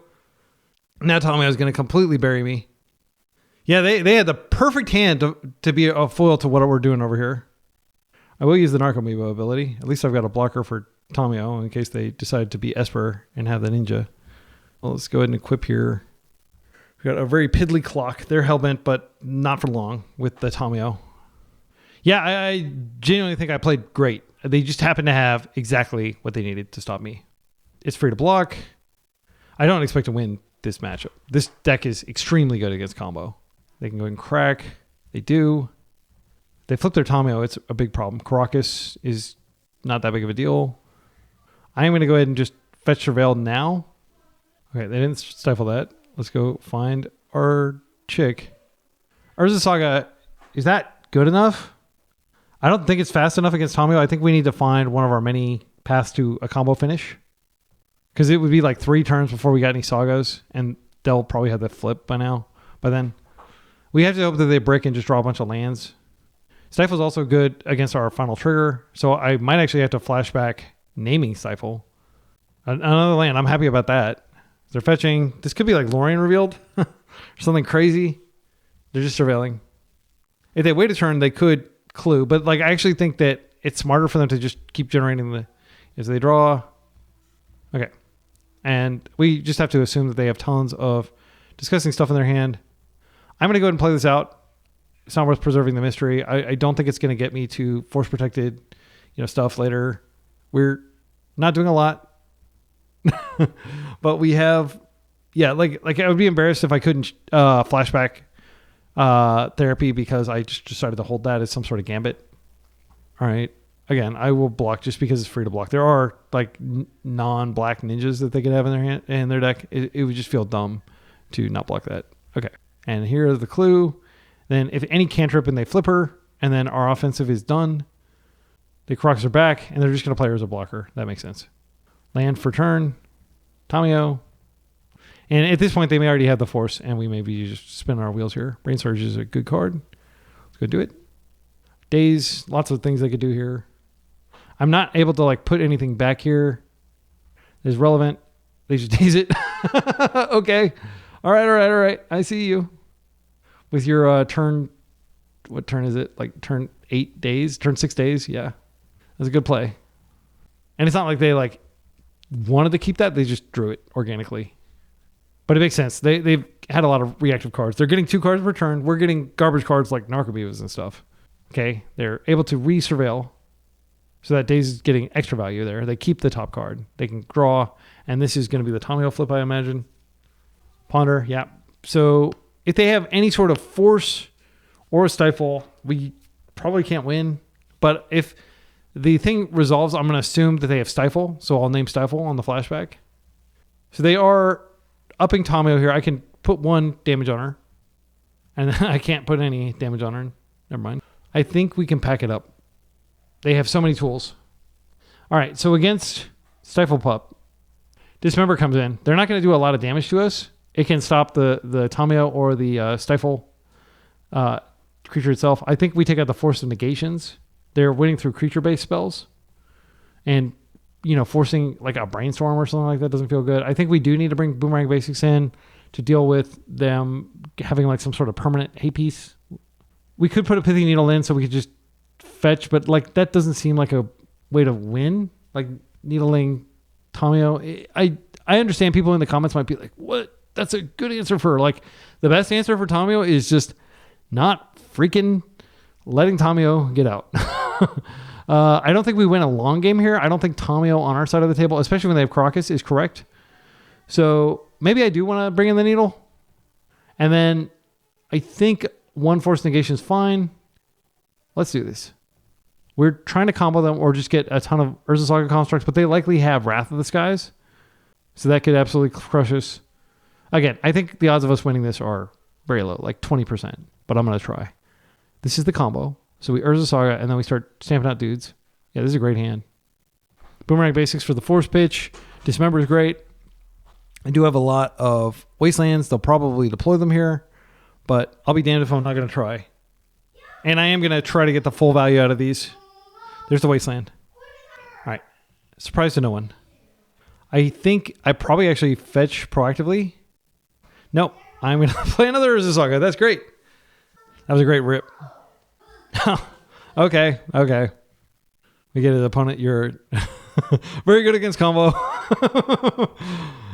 Speaker 1: Now Tommy was going to completely bury me. Yeah, they had the perfect hand to be a foil to what we're doing over here. I will use the Narcomoeba ability. At least I've got a blocker for Tomio in case they decide to be Esper and have the ninja. Well, let's go ahead and equip here. We've got a very piddly clock. They're hellbent, but not for long with the Tomio. Yeah, I genuinely think I played great. They just happened to have exactly what they needed to stop me. It's free to block. I don't expect to win this matchup. This deck is extremely good against combo. They can go and crack. They do. They flip their Tamio. It's a big problem. Caracas is not that big of a deal. I am going to go ahead and just fetch Surveil now. Okay, they didn't stifle that. Let's go find our chick. Urza Saga, is that good enough? I don't think it's fast enough against Tamio. I think we need to find one of our many paths to a combo finish. Because it would be like 3 turns before we got any Sagas, and they'll probably have the flip by now. By then, we have to hope that they brick and just draw a bunch of lands. Stifle's also good against our final trigger, so I might actually have to flashback naming Stifle. Another land, I'm happy about that. They're fetching. This could be like Lorien revealed, or something crazy. They're just surveilling. If they wait a turn, they could clue, but like I actually think that it's smarter for them to just keep generating the. As they draw. Okay. And we just have to assume that they have tons of disgusting stuff in their hand. I'm going to go ahead and play this out. It's not worth preserving the mystery. I don't think it's going to get me to force protected, stuff later. We're not doing a lot, but we have, like I would be embarrassed if I couldn't flashback therapy because I just decided to hold that as some sort of gambit. All right. Again, I will block just because it's free to block. There are like non-black ninjas that they could have in their hand in their deck. It would just feel dumb to not block that. Okay, and here is the clue. Then if any cantrip and they flip her, and then our offensive is done, the Crocs are back, and they're just going to play her as a blocker. That makes sense. Land for turn, Tamio. And at this point, they may already have the force, and we may be just spinning our wheels here. Brain Surge is a good card. Let's go do it. Daze, lots of things they could do here. I'm not able to like put anything back here that is relevant. They just daze it. Okay. All right. I see you. With your turn, what turn is it? Like turn 8 days? Turn 6 days? Yeah. That's a good play. And it's not like they like wanted to keep that. They just drew it organically. But it makes sense. They've had a lot of reactive cards. They're getting 2 cards per turn. We're getting garbage cards like Narcobeavers and stuff. Okay. They're able to re-surveil. So that Daze is getting extra value there. They keep the top card. They can draw. And this is going to be the Tamio flip, I imagine. Ponder. Yeah. So if they have any sort of force or a stifle, we probably can't win. But if the thing resolves, I'm going to assume that they have stifle. So I'll name stifle on the flashback. So they are upping Tamio here. I can put 1 damage on her. And I can't put any damage on her. Never mind. I think we can pack it up. They have so many tools. All right, so against Stifle Pup, Dismember comes in. They're not going to do a lot of damage to us. It can stop the Tamio or the Stifle creature itself. I think we take out the Force of Negations. They're winning through creature-based spells. And, forcing like a Brainstorm or something like that doesn't feel good. I think we do need to bring Boomerang Basics in to deal with them having like some sort of permanent hate piece. We could put a Pithy Needle in so we could just fetch, but like that doesn't seem like a way to win. Like needling Tamio. I understand people in the comments might be like, what? That's a good answer for like the best answer for Tamio is just not freaking letting Tamio get out. I don't think we win a long game here. I don't think Tamio on our side of the table, especially when they have Caracas, is correct. So maybe I do want to bring in the needle. And then I think 1 Force Negation is fine. Let's do this. We're trying to combo them or just get a ton of Urza Saga constructs, but they likely have Wrath of the Skies. So that could absolutely crush us. Again, I think the odds of us winning this are very low, like 20%, but I'm going to try. This is the combo. So we Urza Saga, and then we start stamping out dudes. Yeah, this is a great hand. Boomerang Basics for the Force Pitch. Dismember is great. I do have a lot of Wastelands. They'll probably deploy them here, but I'll be damned if I'm not going to try. And I am going to try to get the full value out of these. There's the Wasteland. All right. Surprise to no one. I think I probably actually fetch proactively. Nope. I'm going to play another Urza Saga. That's great. That was a great rip. Okay. We get an opponent. You're very good against combo.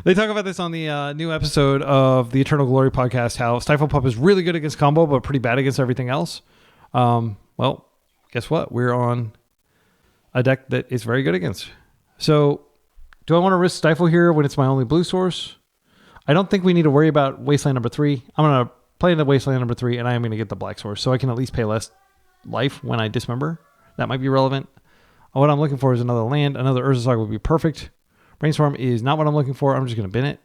Speaker 1: They talk about this on the new episode of the Eternal Glory podcast, how Stifle Pup is really good against combo, but pretty bad against everything else. Well, guess what? We're on a deck that is very good against. So do I want to risk Stifle here when it's my only blue source? I don't think we need to worry about Wasteland number 3. I'm going to play into Wasteland number 3, and I am going to get the black source, so I can at least pay less life when I dismember. That might be relevant. What I'm looking for is another land. Another Urza Saga would be perfect. Brainstorm is not what I'm looking for. I'm just going to bin it.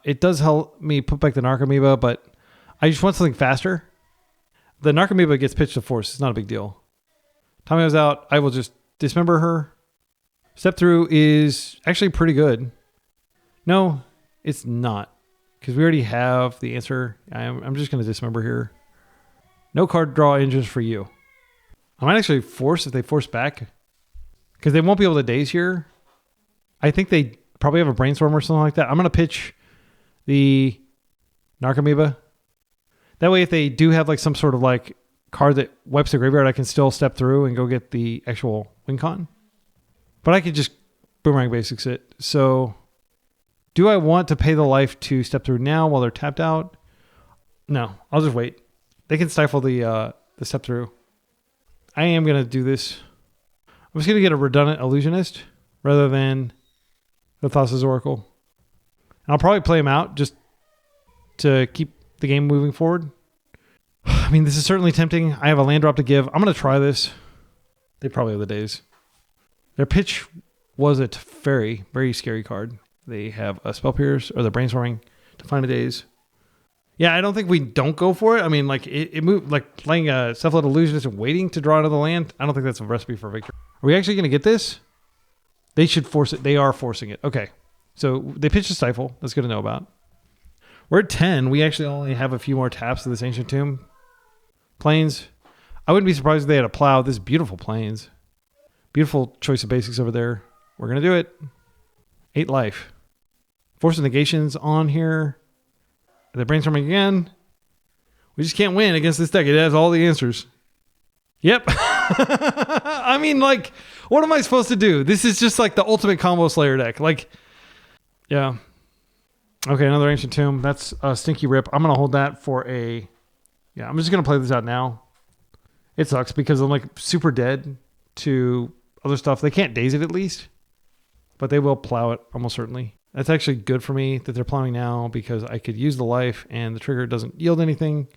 Speaker 1: It does help me put back the Narcomoeba, but I just want something faster. The Narcomoeba gets pitched to force. It's not a big deal. Tomio's out. I will just dismember her. Step through is actually pretty good. No, it's not. Because we already have the answer. I'm just going to dismember here. No card draw engines for you. I might actually force if they force back. Because they won't be able to daze here. I think they probably have a Brainstorm or something like that. I'm going to pitch the Narcomoeba. That way if they do have like some sort of like card that wipes the graveyard, I can still step through and go get the actual win con. But I could just Boomerang Basics it. So do I want to pay the life to step through now while they're tapped out? No, I'll just wait. They can stifle the step through. I am going to do this. I'm just going to get a redundant illusionist rather than the Thassa's Oracle. And I'll probably play him out just to keep the game moving forward. I mean, this is certainly tempting. I have a land drop to give. I'm going to try this. They probably have the days. Their pitch was a very, very scary card. They have a Spell Pierce or the Brainstorming to find a daze. Yeah, I don't think we don't go for it. I mean, like it moved like playing a Cephalid Illusionist and waiting to draw another land. I don't think that's a recipe for victory. Are we actually going to get this? They should force it. They are forcing it. Okay. So they pitched a Stifle. That's good to know about. We're at 10. We actually only have a few more taps of this Ancient Tomb. Plains. I wouldn't be surprised if they had a Plow. This is beautiful Plains. Beautiful choice of basics over there. We're going to do it. 8 life. Force of Negations on here. They're brainstorming again. We just can't win against this deck. It has all the answers. Yep. I mean, like, what am I supposed to do? This is just like the ultimate combo Slayer deck. Like, yeah. Okay, another Ancient Tomb. That's a stinky rip. I'm going to hold that for a... Yeah, I'm just going to play this out now. It sucks because I'm like super dead to other stuff. They can't daze it at least, but they will plow it almost certainly. That's actually good for me that they're plowing now because I could use the life and the trigger doesn't yield anything.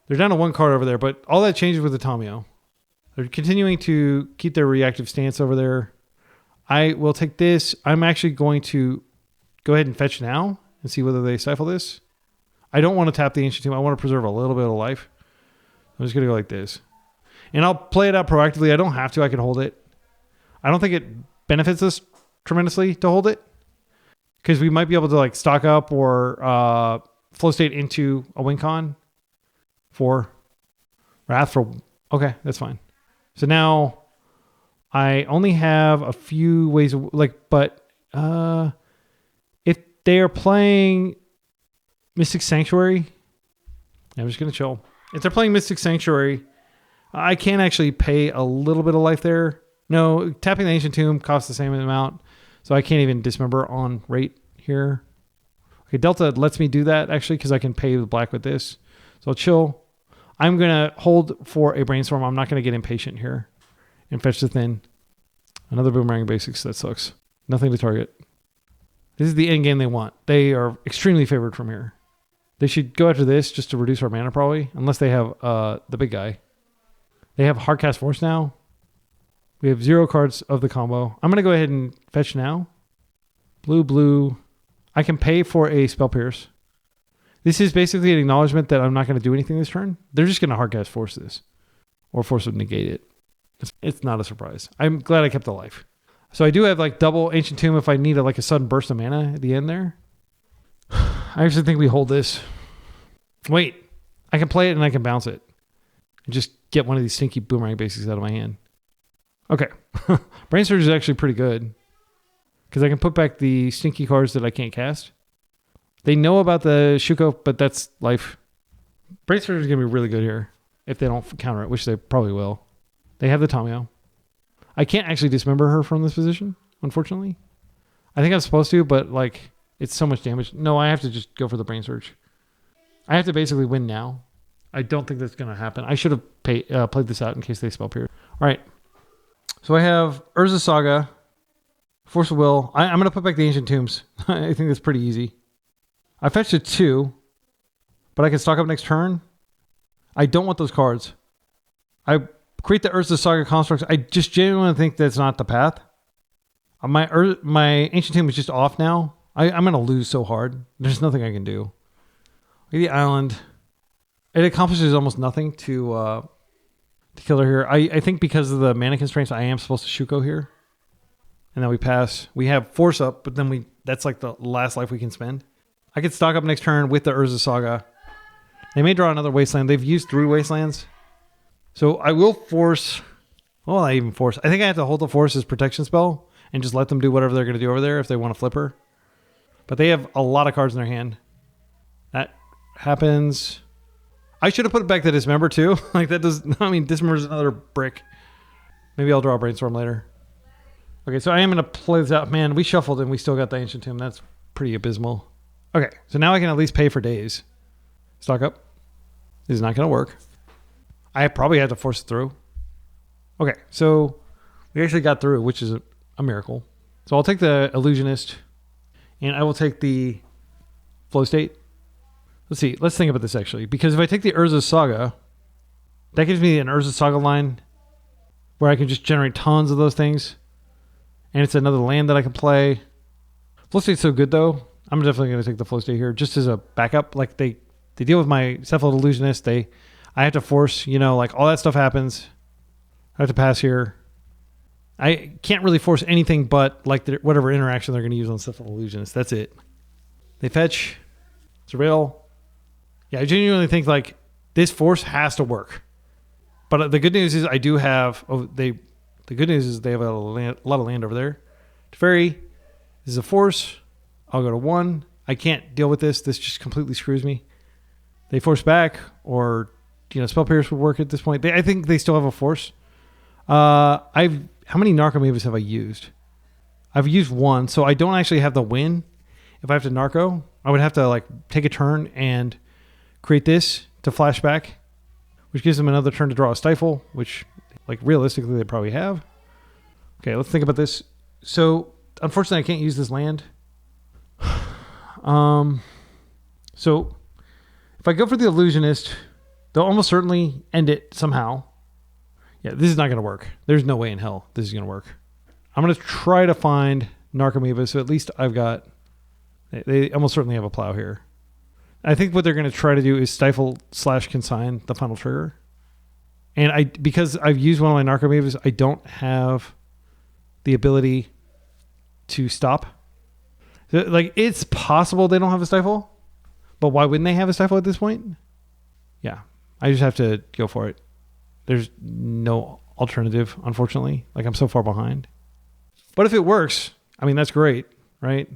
Speaker 1: They're down to 1 card over there, but all that changes with the Tomio. They're continuing to keep their reactive stance over there. I will take this. I'm actually going to go ahead and fetch now and see whether they stifle this. I don't want to tap the Ancient Tomb. I want to preserve a little bit of life. I'm just going to go like this. And I'll play it out proactively. I don't have to. I can hold it. I don't think it benefits us tremendously to hold it. Because we might be able to like stock up or flow state into a win con for Wrath for... Okay, that's fine. So now I only have a few ways of, like, but if they are playing Mystic Sanctuary, I'm just going to chill. If they're playing Mystic Sanctuary, I can actually pay a little bit of life there. No, tapping the Ancient Tomb costs the same amount. So I can't even dismember on rate here. Okay, Delta lets me do that actually because I can pay the black with this. So I'll chill. I'm going to hold for a Brainstorm. I'm not going to get impatient here and fetch the Thin. Another Boomerang Basics. That sucks. Nothing to target. This is the end game they want. They are extremely favored from here. They should go after this just to reduce our mana probably, unless they have the big guy. They have Hardcast Force now. We have 0 cards of the combo. I'm going to go ahead and fetch now. Blue, blue. I can pay for a Spell Pierce. This is basically an acknowledgement that I'm not going to do anything this turn. They're just going to Hardcast Force this. Or Force would negate it. It's not a surprise. I'm glad I kept the life. So I do have like double Ancient Tomb if I need like a sudden burst of mana at the end there. I actually think we hold this. Wait. I can play it and I can bounce it. And just get one of these stinky Boomerang Basics out of my hand. Okay. Brain Surge is actually pretty good. Because I can put back the stinky cards that I can't cast. They know about the Shuko, but that's life. Brain Surge is going to be really good here. If they don't counter it, which they probably will. They have the Tomio. I can't actually dismember her from this position, unfortunately. I think I'm supposed to, but like it's so much damage. No, I have to just go for the Brain Surge. I have to basically win now. I don't think that's going to happen. I should have played this out in case they spell period. All right. So I have Urza Saga, Force of Will. I'm going to put back the Ancient Tombs. I think that's pretty easy. I fetched a 2, but I can stock up next turn. I don't want those cards. I create the Urza Saga constructs. I just genuinely think that's not the path. My Ancient Tomb is just off now. I'm going to lose so hard. There's nothing I can do. The island. It accomplishes almost nothing to kill her here. I think because of the mana constraints, I am supposed to Shuko here. And then we pass. We have Force up, but then that's like the last life we can spend. I could stock up next turn with the Urza Saga. They may draw another Wasteland. They've used 3 Wastelands. So I will force... Well, I even force. I think I have to hold the Force as protection spell and just let them do whatever they're going to do over there if they want to flip her. But they have a lot of cards in their hand. That happens. I should have put it back to Dismember too. Like that does... I mean, Dismember is another brick. Maybe I'll draw a Brainstorm later. Okay, so I am going to play this out. Man, we shuffled and we still got the Ancient Tomb. That's pretty abysmal. Okay, so now I can at least pay for days. Stock up. This is not going to work. I probably had to force it through. Okay, so we actually got through, which is a miracle. So I'll take the Illusionist, and I will take the Flow State. Let's see. Let's think about this, actually. Because if I take the Urza Saga, that gives me an Urza Saga line where I can just generate tons of those things. And it's another land that I can play. Flow State's so good, though. I'm definitely going to take the Flow State here just as a backup. Like, they deal with my Cephalid Illusionist. I have to force, like all that stuff happens. I have to pass here. I can't really force anything but like whatever interaction they're going to use on Cephalid Illusionist. That's it. They fetch. Surveil. Yeah, I genuinely think like this force has to work. But the good news is I do have... the good news is they have a lot of land over there. Teferi. This is a force. I'll go to 1. I can't deal with this. This just completely screws me. They force back, or Spell Pierce would work at this point. I think they still have a force. How many Narcomoebas have I used? I've used 1, so I don't actually have the win. If I have to Narco, I would have to like take a turn and create this to flash back, which gives them another turn to draw a Stifle, which like realistically they probably have. Okay, let's think about this. So unfortunately I can't use this land. So if I go for the Illusionist, they'll almost certainly end it somehow. Yeah, this is not going to work. There's no way in hell this is going to work. I'm going to try to find Narcomoeba, so at least I've got... They almost certainly have a plow here. I think what they're going to try to do is stifle/consign the final trigger. And because I've used one of my Narcomoebas, I don't have the ability to stop. Like, it's possible they don't have a stifle, but why wouldn't they have a stifle at this point? Yeah, I just have to go for it. There's no alternative, unfortunately. Like, I'm so far behind. But if it works, I mean, that's great, right?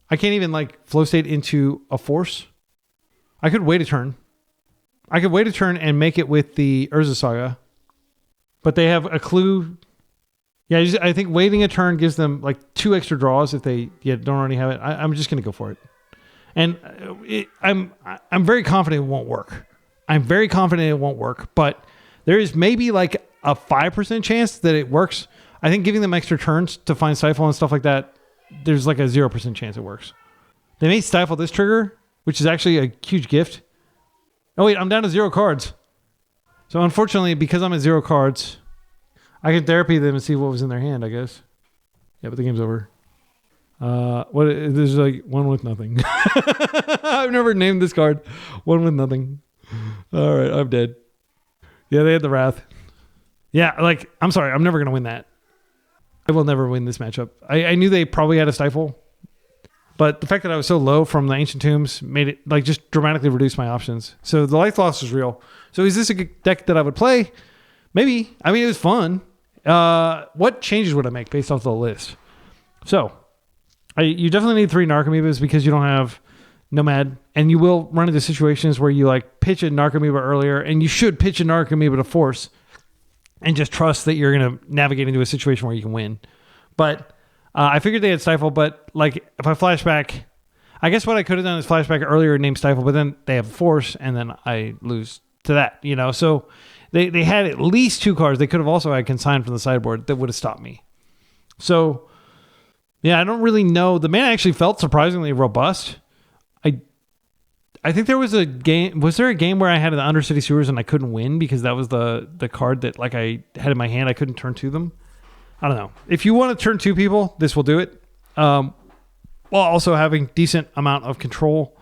Speaker 1: I can't even, like, flow state into a force. I could wait a turn. I could wait a turn and make it with the Urza Saga. But they have a clue. Yeah, I think waiting a turn gives them, like, 2 extra draws if they don't already have it. I'm just going to go for it. And I'm very confident it won't work. I'm very confident it won't work. But there is maybe, like, a 5% chance that it works. I think giving them extra turns to find Stifle and stuff like that, there's like a 0% chance it works. They may stifle this trigger, which is actually a huge gift. Oh wait, I'm down to 0 cards. So unfortunately, because I'm at 0 cards, I can therapy them and see what was in their hand, I guess. Yeah, but the game's over. There's like 1 with nothing. I've never named this card. 1 with nothing. All right, I'm dead. Yeah, they had the Wrath. Yeah, like, I'm sorry, I'm never going to win that. I will never win this matchup. I knew they probably had a Stifle, but the fact that I was so low from the Ancient Tombs made it, like, just dramatically reduce my options. So the life loss is real. So is this a deck that I would play? Maybe. I mean, it was fun. What changes would I make based off the list? So you definitely need 3 Narcomoebas because you don't have Nomad, and you will run into situations where you like pitch a Narcomoeba earlier, and you should pitch a Narcomoeba to force and just trust that you're going to navigate into a situation where you can win. But I figured they had Stifle, but like if I flash back, I guess what I could have done is flashback earlier and name Stifle, but then they have Force, and then I lose to that, you know? So they had at least 2 cards. They could have also had Consign from the sideboard that would have stopped me. So, yeah, I don't really know. The mana actually felt surprisingly robust. I think there was a game. Was there a game where I had the Undercity Sewers and I couldn't win because that was the card that like I had in my hand? I couldn't turn to them. I don't know. If you want to turn 2 people, this will do it. While also having decent amount of control.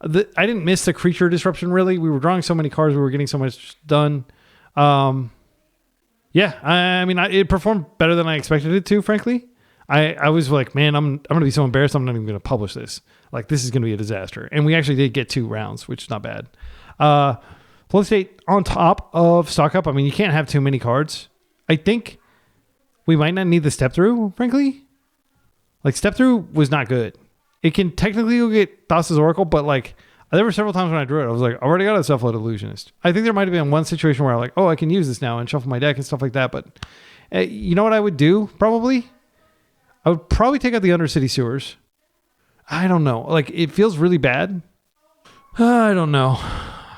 Speaker 1: I didn't miss the creature disruption really. We were drawing so many cards. We were getting so much done. Yeah, I mean, it performed better than I expected it to, frankly. I was like, man, I'm going to be so embarrassed. I'm not even going to publish this. Like, this is going to be a disaster. And we actually did get 2 rounds, which is not bad. Flow State on top of Stock Up. I mean, you can't have too many cards. I think we might not need the Step Through, frankly. Like, Step Through was not good. It can technically go get Thassa's Oracle, but like, there were several times when I drew it, I was like, I already got a Cephalid Illusionist. I think there might have been one situation where I'm like, oh, I can use this now and shuffle my deck and stuff like that. But you know what I would do, probably? I would probably take out the Undercity Sewers. I don't know. Like, it feels really bad. I don't know.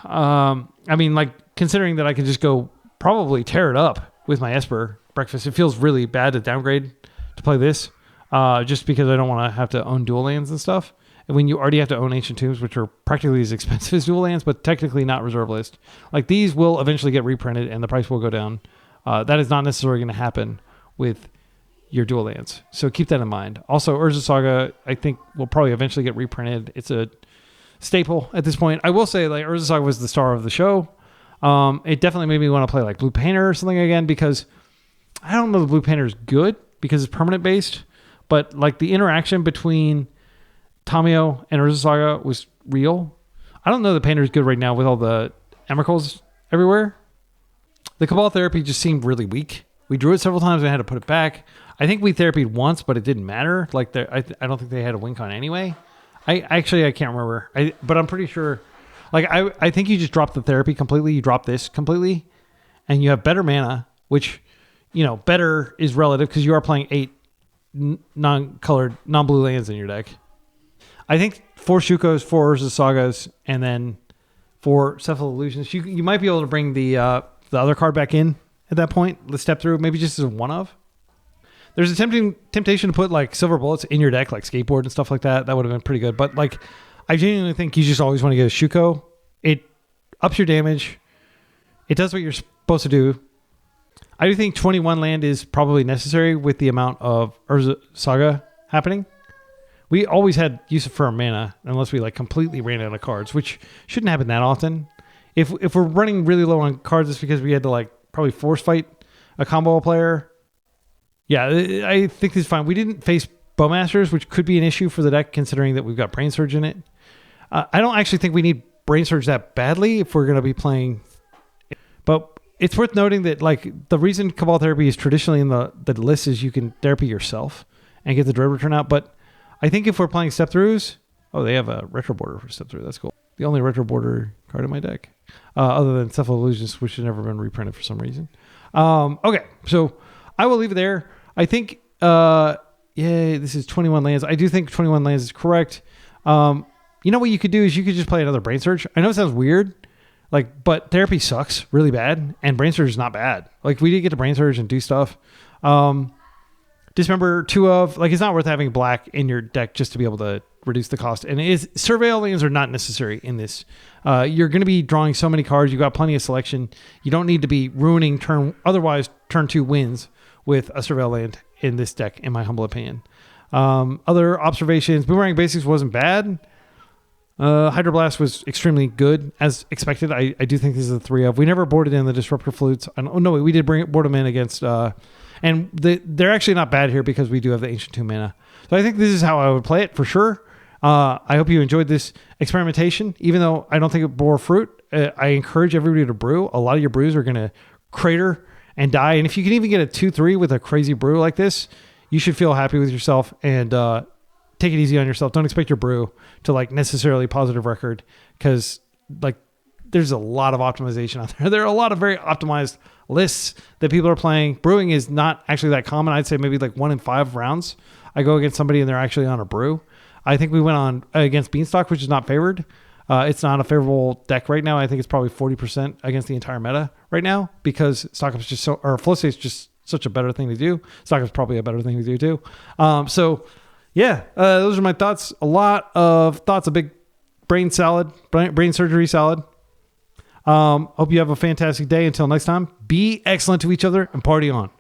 Speaker 1: I mean, like, considering that I can just go probably tear it up with my Esper Breakfast, it feels really bad to downgrade to play this. Just because I don't want to have to own dual lands and stuff. And when you already have to own Ancient Tombs, which are practically as expensive as dual lands, but technically not reserve list. Like, these will eventually get reprinted and the price will go down. That is not necessarily going to happen with your dual lands. So keep that in mind. Also, Urza Saga, I think, will probably eventually get reprinted. It's a staple at this point. I will say, like, Urza Saga was the star of the show. It definitely made me want to play, like, Blue Painter or something again, because I don't know the Blue Painter is good because it's permanent based, but, like, the interaction between Tamio and Urza Saga was real. I don't know the Painter is good right now with all the Emeralds everywhere. The Cabal Therapy just seemed really weak. We drew it several times and I had to put it back. I think we therapied once, but it didn't matter. Like, I don't think they had a win con anyway. I can't remember. But I'm pretty sure. Like, I think you just drop the therapy completely. You drop this completely, and you have better mana, which, you know, better is relative because you are playing 8 non-colored, non-blue lands in your deck. I think 4 Shukos, 4 Urza Sagas, and then 4 Cephalid Illusions. You might be able to bring the other card back in at that point. Let's step through, maybe just as a one-of. There's a temptation to put, like, silver bullets in your deck, like Skateboard and stuff like that. That would have been pretty good. But, like, I genuinely think you just always want to get a Shuko. It ups your damage. It does what you're supposed to do. I do think 21 land is probably necessary with the amount of Urza Saga happening. We always had use of firm mana unless we, like, completely ran out of cards, which shouldn't happen that often. If we're running really low on cards, it's because we had to, like, probably force fight a combo player. Yeah, I think this is fine. We didn't face Bowmasters, which could be an issue for the deck considering that we've got Brain Surge in it. I don't actually think we need Brain Surge that badly if we're going to be playing. But it's worth noting that, like, the reason Cabal Therapy is traditionally in the list is you can therapy yourself and get the Dread Return out. But I think if we're playing Step Throughs, they have a Retro Border for Step Through. That's cool. The only Retro Border card in my deck, other than Cephalid Illusions, which has never been reprinted for some reason. Okay, so I will leave it there. I think, this is 21 lands. I do think 21 lands is correct. You know what you could do is you could just play another Brain Surge. I know it sounds weird, like, but Therapy sucks really bad, and Brain Surge is not bad. Like, we did get to Brain Surge and do stuff. Dismember 2 of, like, it's not worth having black in your deck just to be able to reduce the cost. And Surveil lands are not necessary in this. You're going to be drawing so many cards. You've got plenty of selection. You don't need to be ruining turn 2 wins with a Surveil land in this deck, in my humble opinion. Other observations, Boomerang Basics wasn't bad. Hydroblast was extremely good, as expected. I do think this is a 3 of. We never boarded in the Disruptor Flutes. We did board them in against... and they're actually not bad here because we do have the Ancient Tomb mana. So I think this is how I would play it for sure. I hope you enjoyed this experimentation. Even though I don't think it bore fruit, I encourage everybody to brew. A lot of your brews are going to crater and die. And if you can even get a 2-3 with a crazy brew like this, you should feel happy with yourself and take it easy on yourself. Don't expect your brew to, like, necessarily positive record because, like, there's a lot of optimization out there. There are a lot of very optimized lists that people are playing. Brewing is not actually that common. I'd say maybe like 1 in 5 rounds I go against somebody and they're actually on a brew. I think we went on against Beanstalk, which is not favored. It's not a favorable deck right now. I think it's probably 40% against the entire meta right now because Stock Up's just Flow is just such a better thing to do. Stock Up's probably a better thing to do too. Those are my thoughts. A lot of thoughts, a big brain surgery salad. Hope you have a fantastic day. Until next time, be excellent to each other and party on.